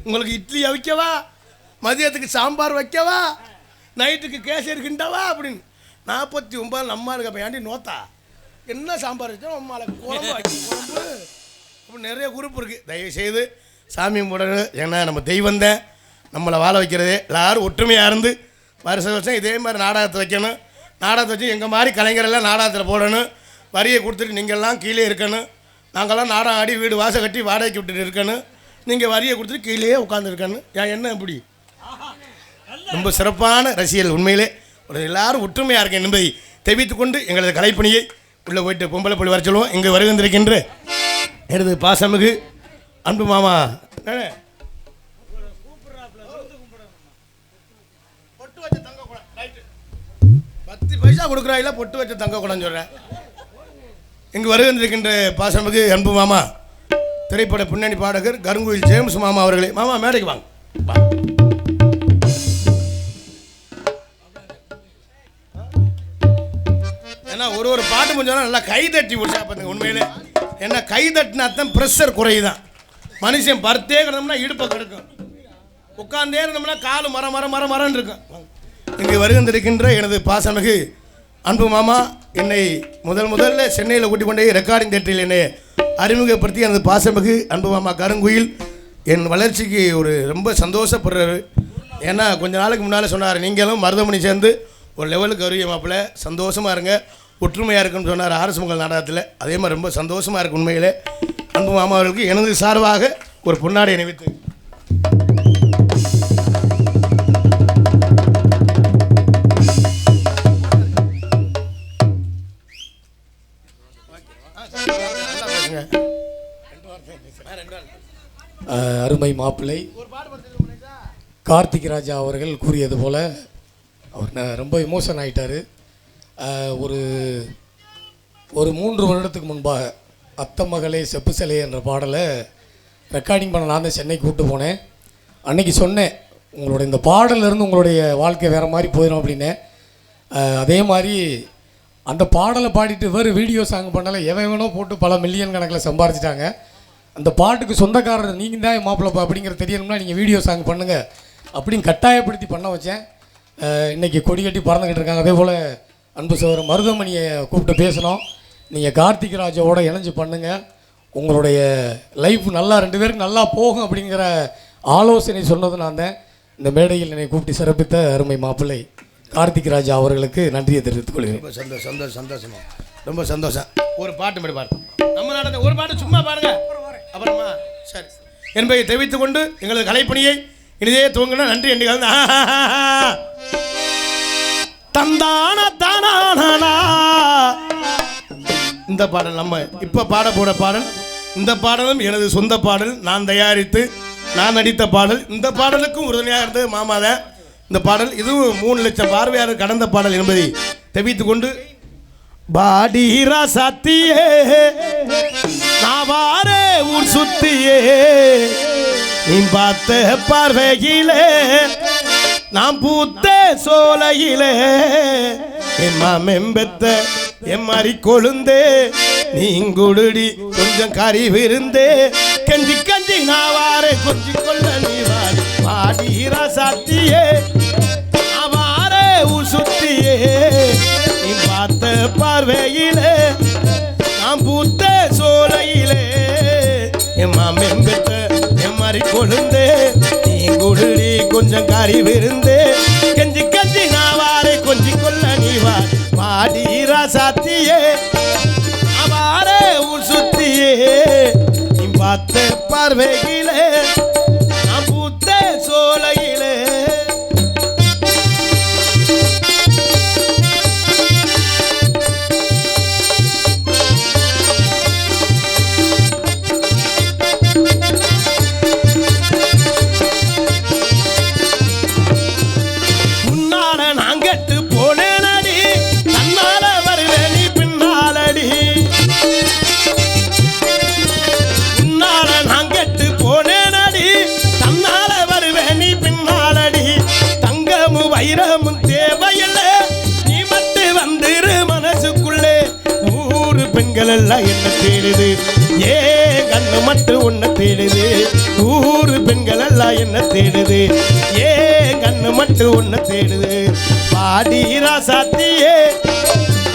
உங்களுக்கு இட்லி வைக்கவா, மதியத்துக்கு சாம்பார் வைக்கவா, நைட்டுக்கு கேசரி கிண்டவா அப்படின்னு. 49 நம்ம இருக்க ஏண்டி நோத்தா என்ன சாம்பார் வச்சோம் அம்மாவை குழம்பு குழம்பு அப்படி நிறைய குரூப் இருக்குது. தயவுசெய்து சாமி முடனு ஏன்னா நம்ம தெய்வம் தான் நம்மளை வாழ வைக்கிறது. எல்லோரும் ஒற்றுமையாக இருந்து வருஷம் இதே மாதிரி நாடகத்தை வைக்கணும். நாடகத்தை வச்சு எங்கள் மாதிரி கலைஞரெல்லாம் நாடகத்தில் போடணும். வரியை கொடுத்துட்டு நீங்கள்லாம் கீழே இருக்கணும். நாங்கள்லாம் நாடகம் ஆடி வீடு வாசல் கட்டி வாடகைக்கு விட்டுட்டு இருக்கணும். நீங்கள் வரியை கொடுத்துட்டு கீழே உட்காந்துருக்கணும். ஏன் என்ன இப்படி ரொம்ப சிறப்பான ரசிகர்கள் உண்மையிலே ஒரு எல்லாரும் ஒற்றுமையாக இருக்கேன் என்பதை தெரிவித்துக் கொண்டு எங்களது கலைப்பணியை உள்ளே போயிட்டு பொம்பளை புள்ளி வர சொல்லுவோம். இங்கே வருகின்றிருக்கின்ற எனது பாசமிகு அன்பு மாமா பொட்டு வச்ச தங்க குடம் 10 பைசா கொடுக்குறாயில பொட்டு வச்ச தங்க குடம் சொல்கிறேன். இங்கு வருகின்றிருக்கின்ற பாசமிகு அன்பு மாமா திரைப்பட பின்னணி பாடகர் கருங்குயில் ஜேம்ஸ் மாமா அவர்களே. மாமா மேடைக்கு வாங்க. ஏன்னா ஒரு பாட்டு முடிஞ்சாலும் நல்லா கை தட்டி விட்டா பார்த்துங்க உண்மையிலே. ஏன்னா கை தட்டினாத்தான் ப்ரெஷர் குறையுதான். மனுஷன் பர்த்தே கிடந்தோம்னா இடுப்பை கிடக்கும், உட்காந்தே இருந்தோம்னா காலு மரம் இருக்கும். இங்கே வருகின்றிருக்கின்ற எனது பாசமிகு அன்பு மாமா என்னை முதல்ல சென்னையில் கூட்டிக் கொண்டே ரெக்கார்டிங் தேட்டரில் என்னை அறிமுகப்படுத்தி எனது பாசமிகு அன்பு மாமா கருங்குயில் என் வளர்ச்சிக்கு ஒரு ரொம்ப சந்தோஷப்படுறாரு. ஏன்னா கொஞ்ச நாளுக்கு முன்னால் சொன்னார் நீங்களும் மருதமணி சேர்ந்து ஒரு லெவலுக்கு வருவீங்க மாப்பிள்ள, சந்தோஷமாக இருங்க, ஒற்றுமையாக இருக்குன்னு சொன்னார் ஆர்எஸ் மங்கள் நாடகத்தில். அதே மாதிரி ரொம்ப சந்தோஷமாக இருக்குது உண்மையிலே. அன்பு மாமா அவர்களுக்கு எனது சார்பாக ஒரு பொன்னாடை அணிவித்து அருமை மாப்பிள்ளை கார்த்திக் ராஜா அவர்கள் கூறியது போல் அவர் ரொம்ப எமோஷன் ஆகிட்டார். ஒரு 3 வருடத்துக்கு முன்பாக அத்த மகளே செப்பு சிலை என்ற பாடலை ரெக்கார்டிங் பண்ண நான் தான் சென்னைக்கு கூப்பிட்டு போனேன். அன்றைக்கி சொன்னேன் உங்களோட இந்த பாடலேருந்து உங்களுடைய வாழ்க்கை வேறு மாதிரி போயிடும் அப்படின்னு. அதே மாதிரி அந்த பாடலை பாடிட்டு வேறு வீடியோ சாங் பண்ணால எவனோ போட்டு பல மில்லியன் கணக்கில் சம்பாரிச்சிட்டாங்க. அந்த பாட்டுக்கு சொந்தக்காரர் நீங்கள் தான் மாப்பிள்ளப்பா அப்படிங்கிற தெரியணும்னா நீங்கள் வீடியோ சாங் பண்ணுங்கள் அப்படின்னு கட்டாயப்படுத்தி பண்ண வச்சேன். இன்றைக்கி கொடி கட்டி பறந்துக்கிட்டு இருக்காங்க. அதே போல் அன்பு சகோதரர் மருதமணியை கூப்பிட்டு பேசணும். நீங்கள் கார்த்திக் ராஜாவோட இணைஞ்சு பண்ணுங்கள், உங்களுடைய லைஃப் நல்லா 2 பேருக்கு நல்லா போகும் அப்படிங்கிற ஆலோசனை சொன்னது நான் தான். இந்த மேடையில் என்னை கூப்பிட்டு சிறப்பித்த அருமை மாப்பிள்ளை கார்த்திக் ராஜா அவர்களுக்கு நன்றியை தெரிவித்துக் கொள்கிறேன். ரொம்ப சந்தோஷமா ரொம்ப சந்தோஷம். ஒரு பாட்டு மட்டும் பாடு, நம்ம நாடகத்தை ஒரு பாட்டு சும்மா பாருங்க அப்புறமா சரி என்பதை தெரிவித்துக் கொண்டு எங்களது கலைப்பணியை இனிதே துவங்கினா நன்றி என்று கலந்து தந்தான தானா. இந்த பாடல் நம்ம இப்போ பாட போட பாடல். இந்த பாடலும் எனது சொந்த பாடல், நான் தயாரித்து நான் நடித்த பாடல். இந்த பாடலுக்கும் உறுதுணையாக இருந்தது மாமாதான். இந்த பாடல் இதுவும் 3 லட்சம் பார்வையாளர் கடந்த பாடல் என்பதை தெரிவித்துக் கொண்டு பாடீரா சத்தியே நாவாரே ஊர் சுத்தியே நீ பார்த்த பார்வையிலே நாம் பூத்த சோலையிலே எம்மா மெம்பெத்த எம்மாரி கொழுந்தே நீங்குடுடி கொஞ்சம் கறி விருந்தே கஞ்சி கஞ்சி நாவாரே கொஞ்சி கொள்ள நீவார் பாடீரா சத்தியே நாவாரே ஊர் சுத்தியே நீ பார்த்த பார்வையிலே நாம் பூத்த சோலையிலே எம்மா மெம்பெத்த எம்மாரி கொழுந்தே நீங்குடுடி கொஞ்சம் கறி விருந்தே கஞ்சி கஞ்சி நாவாரே கொஞ்சி கொள்ள நீவார் பாடீரா சாத்தியே அவாரே ஊர் சுத்தியே நீ பார்த்த பார்வையிலே நான் பூத்த சோலையிலே. முன்னால நான் கெட்டு போனேனடி தேடுது, ஏ கண்ணு மட்டும் உன்னை தேடுது, ஊரு பெண்கள் எல்லாம் என்ன தேடுது, ஏ கண்ணு மட்டும் உன்னை தேடுது. பாடி ராசாத்தியே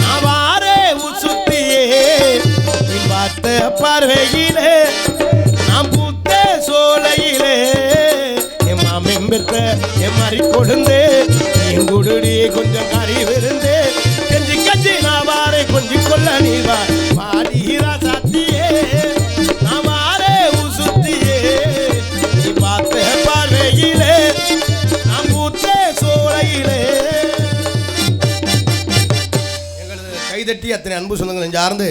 நான் வாரே உசுத்தியே, நீ பார்த்த பார்வையிலே நான் பூத்த சோலையிலே, என் மாமன் பெத்த என் மாதிரி கொழுந்து குடுடி கொஞ்சம் கறி விருந்து, கஞ்சி கஞ்சி நான் வாரே கொஞ்சம் கொள்ள நீ வா. பாடி ராசாத்தியே நான் வாரே உசுத்தியே, நீ பார்த்த பார்வையிலே நான் பூத்த சோலையிலே. எங்களது கைதட்டி அத்தனை அன்பு சொந்தங்கள் நெஞ்சார்ந்து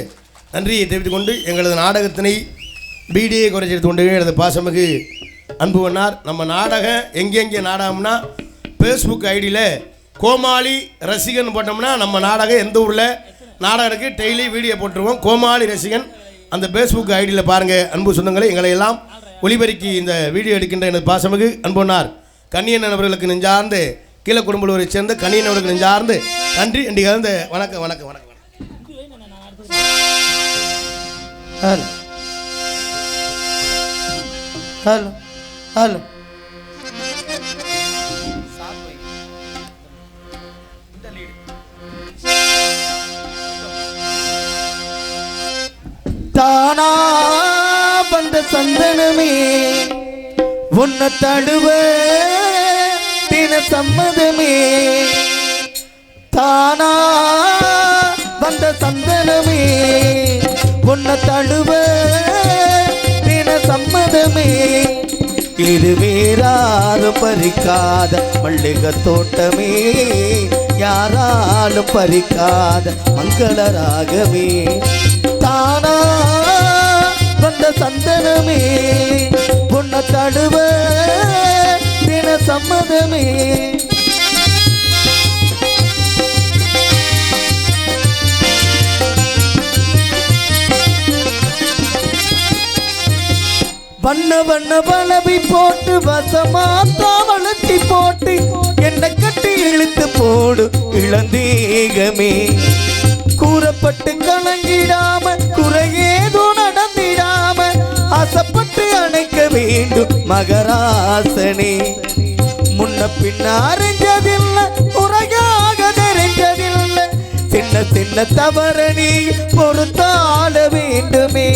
நன்றியை தெரிவித்துக் கொண்டு எங்களது நாடகத்தினை பிடியை குறைச்செடுத்து கொண்டு எனது பாசமிகு அன்பு பண்ணார். நம்ம நாடகம் எங்கெங்கே நாடகம்னா ஃபேஸ்புக் ஐடியில் கோமாளி ரசிகன் போட்டோம்னா நம்ம நாடகம் எந்த ஊரில் நாடகம் இருக்குது டெய்லி வீடியோ போட்டுருவோம். கோமாளி ரசிகன் அந்த ஃபேஸ்புக் ஐடியில் பாருங்கள். அன்பு சொந்தங்களை எங்களை எல்லாம் ஒளிபரப்பி இந்த வீடியோ எடுக்கின்ற எனது பாசமிகு அன்புனார் கண்ணியன் அவர்களுக்கு நெஞ்சார்ந்து கீழே குடும்பத்தை சேர்ந்த கண்ணியன் அவர்களுக்கு நெஞ்சார்ந்து நன்றி என்று கலந்த வணக்கம் வணக்கம் வணக்கம். ஹலோ ஹலோ ஹலோ தானா வந்த சந்தனமே உன்னை தடுவ தின சம்மதமே, தானா வந்த சந்தனமே உன்னை தடுவ தின சம்மதமே, இது வேறாரும் பறிக்காத மல்லிகை தோட்டமே, யாராலும் பறிக்காத மங்களராகவே, தானா வந்த சந்தனமே உன்னை தடுவ தின சம்மதமே. வண்ண வண்ண வளவி போட்டு வசமாத்தா வளர்ச்சி போட்டு என்னை கட்டி இழுத்து போடு இளந்தேகமே, கூறப்பட்டு கலங்கிடாம குறையேதோ நடந்திடாம ஆசைப்பட்டு அணைக்க வேண்டும் மகராசனே, முன்ன பின்ன அறிஞ்சதில்லை முறையாக தெரிஞ்சதில்லை, சின்ன சின்ன தவறு பொறுத்தாள வேண்டுமே,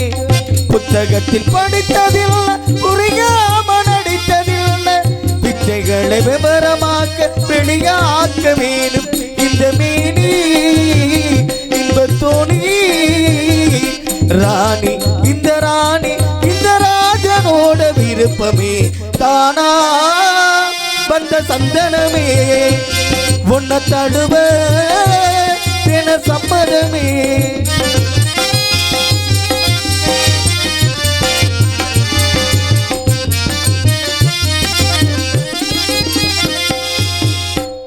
புத்தகத்தில் படித்ததில்லை புரியாம நடித்ததில்லை, பிச்சைகளை விவரமாக்க வெளியாக்க வேணும் இந்த மேனி இன்பத்தோணி ராணி, இந்த ராணி இந்த ராஜனோட விருப்பமே, தானா வந்த சந்தனமே உன்னை தடுவ தின சம்மதமே.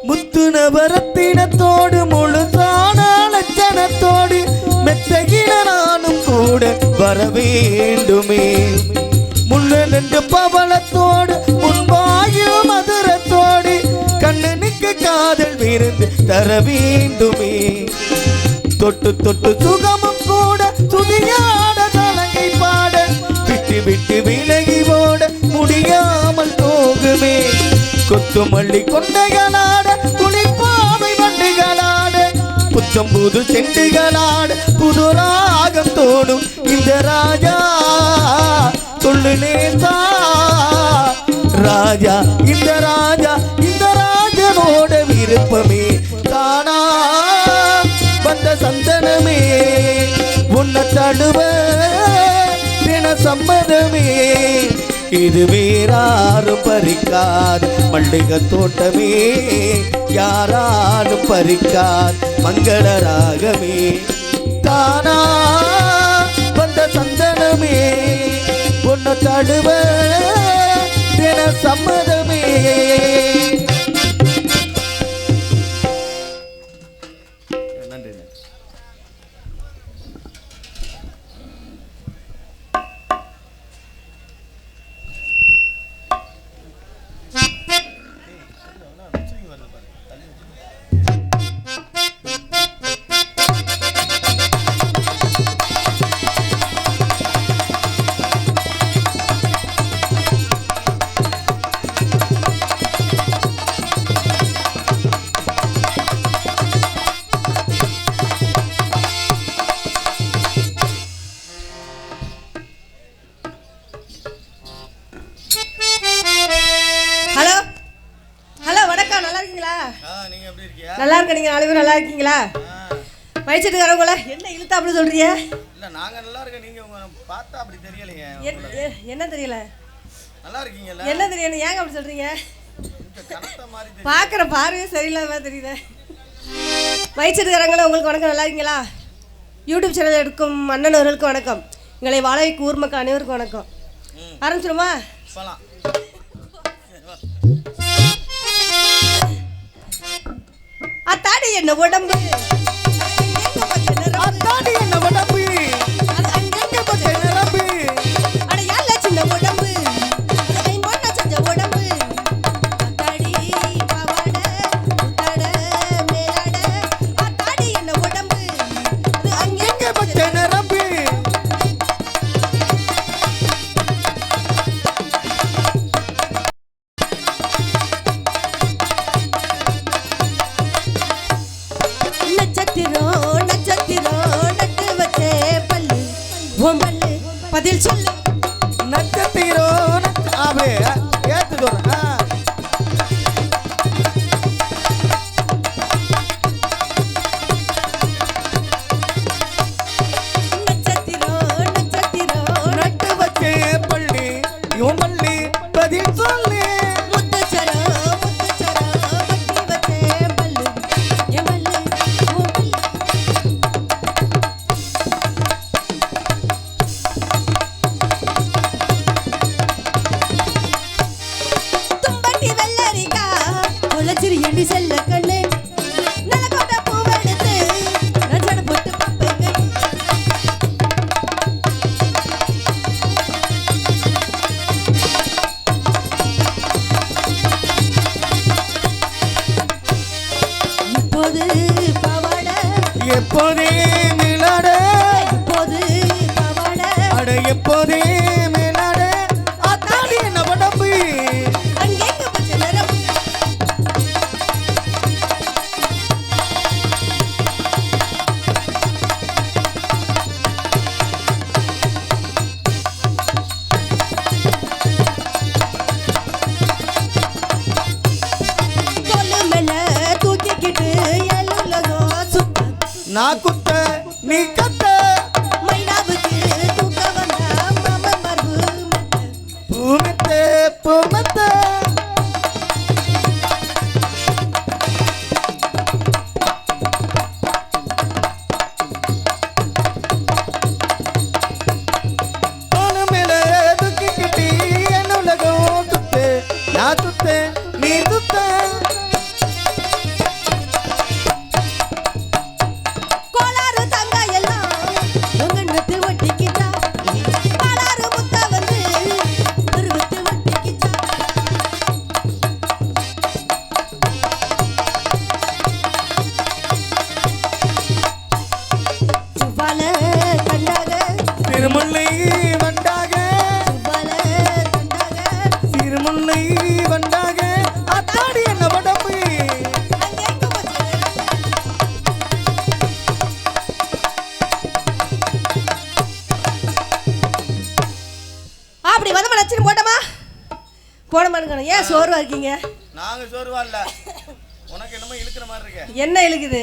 முத்துனவரத்தினத்தோடு முழுசான லட்சணத்தோடு மெத்தகின நானும் கூட வர வேண்டுமே, முன்னெண்டு பவளத்தோடு முன்பாயில் மதுரத்தோடு கண்ணனுக்கு காதல் விருந்து தர வேண்டுமே, தொட்டு தொட்டு சுகமும் கூட துதியாட தலங்கை பாட விட்டு விட்டு விலகி ஓட முடியாமல் போகுமே, கொத்துமல்லி கொண்டைகளாட குளிப்பாவை வண்டிகளாட புத்தம் புது செண்டுகளாட புது ராகம் தோடும் இந்த ராஜா சொல்லு நேசா, ராஜா இந்த ராஜா இந்த ராஜனோட விருப்பமே, தானா வந்த சந்தனமே உன்னை தடுவ தின சம்மதமே, இது வேறாரும் பறிக்காத மல்லிகை தோட்டமே, யாராலும் பறிக்காத மங்களராகமே, தானா வந்த சந்தனமே உன்னை தடுவ தின சம்மதமே. நன்றி. நல்லா இருக்க நீங்க 4 பேரும் நல்லா இருக்கீங்களா? வயசுட்டுக்காரவங்கள என்ன இழுத்தா அப்படி சொல்றீங்க? இல்ல நாங்க நல்லா இருக்க, நீங்க பார்த்தா அப்படி தெரியலையே. என்ன தெரியல? நல்லா இருக்கீங்கல்ல? என்ன தெரியல? ஏங்க அப்படி சொல்றீங்க? கனத்த மாதிரி பாக்குற பார்வையே சரியில்லாத மாதிரி தெரியுது. வயசுட்டுக்காரங்கள உங்களுக்கு வணக்கம், நல்லா இருக்கீங்களா? யூடியூப் சேனல் எடுக்கும் அண்ணனவர்களுக்கு வணக்கம். எங்களை வாழ வைக்கும் ஊர் மக்கள் அனைவருக்கும் வணக்கம். ஆரம்பிச்சிருமா? போலாம். அத்தாடி என்ன உடம்பு, அத்தாடி என்ன உடம்பு, அங்கங்க பச்சை நிரம்பு, அட யாழ்ல சின்ன உடம்பு, ஐம்பொன்ன செஞ்ச உடம்பு, அத்தாடி பாவாட உத்தாட மேலாட, அத்தாடி என்ன உடம்பு, அங்கங்க பச்சை நிரம்பு. நட்சத்திரம் நட்சத்திரம் நட்டு வச்சே பல்லு உன் பல்லு பதில் சொல்லு. நட்சத்திரம் அப்படியே ஏத்து சொல்றேன். நட்சத்திரம் நட்சத்திரம் நட்டு வச்சே பள்ளி இவன் பள்ளி பதில் சொல்லு. முத்துச்சரம் முத்துச்சரம் வட்டி வச்சே பல்லு என் பல்லு உன் பல்லு. தும்பட்டி வெள்ளரிக்கா உழைச்சிரு எண்ணி செல்ல கண்ணு நிலக்கோட்டை பூவெடுத்து நஞ்சட போட்டு பப்பைங்க. இப்போது பாவாட எப்போதே மிளாட, இப்போது பாவாட அட எப்போதே மிளாட, அத்தாடி என்ன உடம்பு. அங்கேங்க பச்சை நிறம். கொல்லு மேல தூக்கிக்கிட்டு எல்லுலகம் சுத்த நான் குத்த நீ கத்த, மைனாவுக்கு தூக்க வந்தா மாமன் மரபு மட்ட. பூமெத்த பூமெத்த. தோளு மேல தூக்கிக்கிட்டு என் உலகம் சுத்து, நான் சுத்து நீ சுத்த. கோளாறு தங்க எல்லாம் உங்க நிறத்தில் ஒட்டிக்கிச்சா, பாலாறு முத்த வந்து பருவத்தில் ஒட்டிக்கிச்சா. சுவால கண்டாக திருமுல்லை வண்டாக, சுவால கண்டாக திருமுல்லை வண்டாக, அத்தாடி என்ன உடம்பு. அங்கேங்க பச்சை அப்படி வந்து நச்சுன்னு போட்டோமா போடமான்னு. ஏன் சோர்வா இருக்கீங்க? நாங்க சோர்வா இல்ல, உனக்கு என்னமோ இழுக்கிற மாதிரி இருக்க. என்ன இழுக்குது?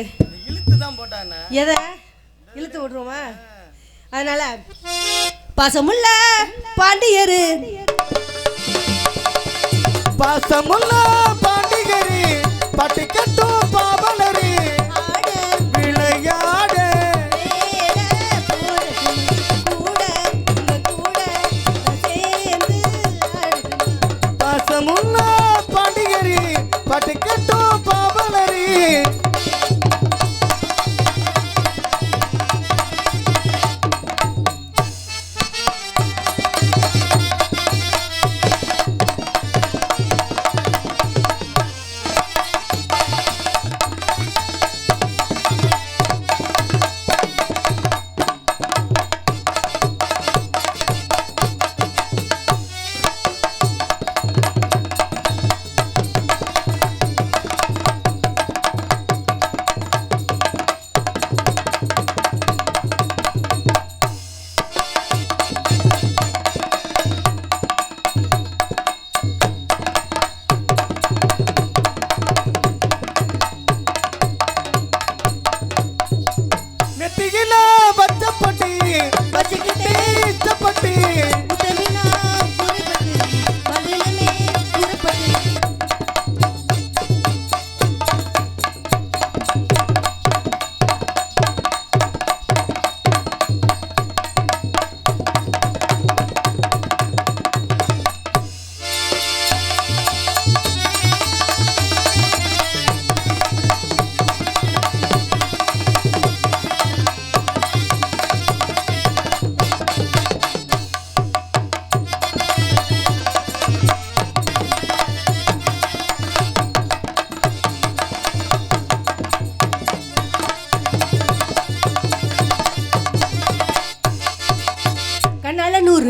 இழுத்து தான் போட்டா என்ன? எதை இழுத்து விட்டுருவோமா? அதனால பாசமுள்ள பாண்டியரு பாசமுள்ள பாண்டிகரி பட்டி கட்டும் பாவலரி ஆட விளையாட. மேல போறது கூட உங்க கூட நான் சேர்ந்து ஆடுறேன். பாசமுள்ள பாண்டிகரி பட்டி கட்டும் பாவலரி.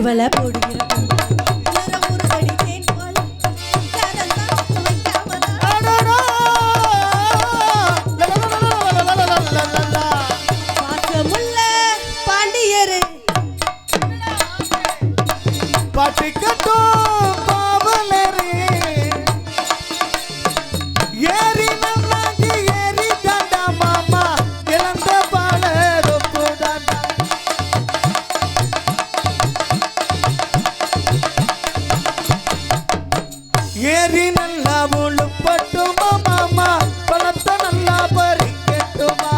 கவலை போடுகிற ஒரு கடி தேன் போல கரந்தான் வைக்காமதான். பாசமுள்ள பாண்டியரு பாட்டு கட்டும் பாவலரே ஏறி நல்லாகி ஏறி தாண்டா மாமா இழந்த பால ரொப்பு தாண்டா ஏறி நல்லா உழுப்பட்டுமா மாமா பழத்தை நல்லா பறிக்கட்டுமா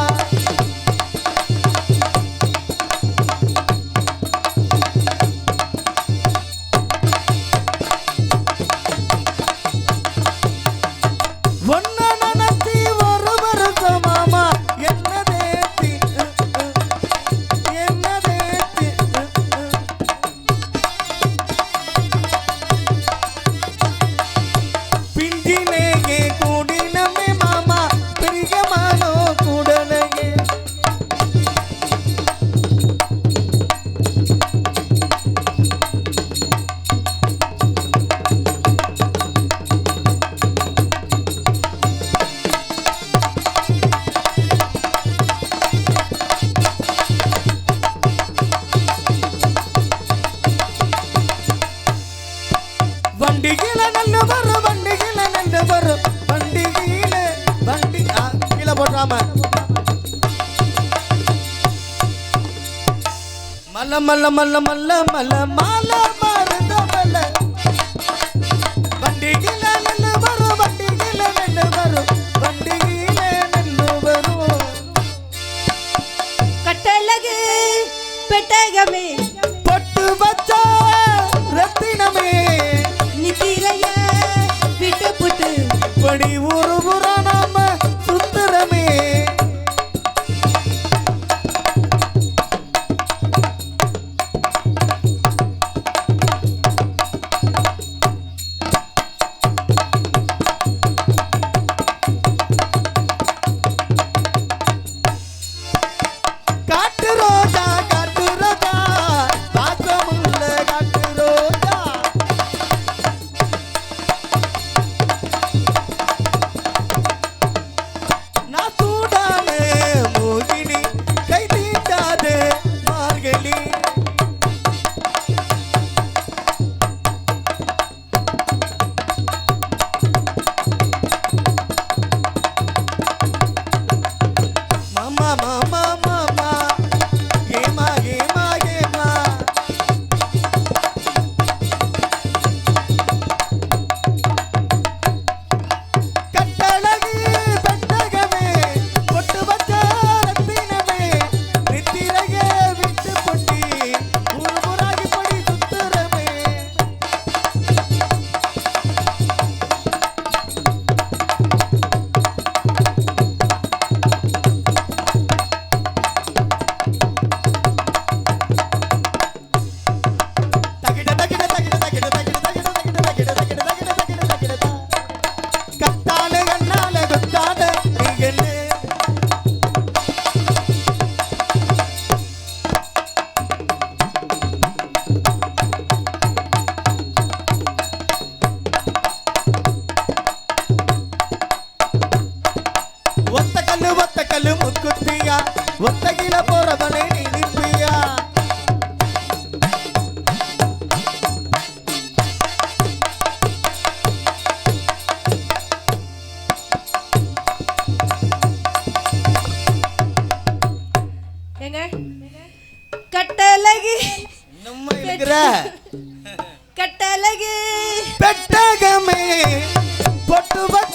ஒன்ன நினைச்சி ஒரு வருஷம் மாமா என்னதேத்தி என்னதேத்தி பிஞ்சிலேயே கூடினமே மாமா பிரியமானோ கூடலையே வண்டியில நல்ல வரும் வண்டியில நல்ல வரும் வண்டியில வண்டி கீழே போட்டாம மல்ல மல்ல மல்ல மல்ல மல்ல மால மருந்த மல்ல வண்டியில நல்ல வரும் வண்டியில நல்ல வரும் வண்டியில நல்ல வரும் கட்டழகு பெட்டகமே பொட்டு வச்ச ரத்தினமே நித்திரைய விட்டு புட்டு படி ஒரு புராணாம சுந்தரமே காட்டு ரோஜா பாசமுள்ள காட்டு ரோஜா நான் சூடான மோகினி கை தீட்டாத மார்கழி மாமா மாமா மாமா ஏமா ஏமா ஏமா கட்டழகு பெட்டகமே பொட்டு வச்ச ரத்தினமே நித்திரையே விட்டு பொட்டி ஊர்புறாகி பொடி சுத்துரமே தகிட தகிட தகிட தகிட தகிட தகிட தகிட தகிட தகிட தகிட தகிட தகிட தகிட கத்தால கண்ணால குத்தால நீங்கன்னு ஒத்த கல்லு முக்குத்தியா ஒத்தகில போறவனே நீ நிற்பியா ஏங்க கட்டழகு நம்ம இருக்கிற கட்டழகு பெட்டகமே பொட்டு வச்ச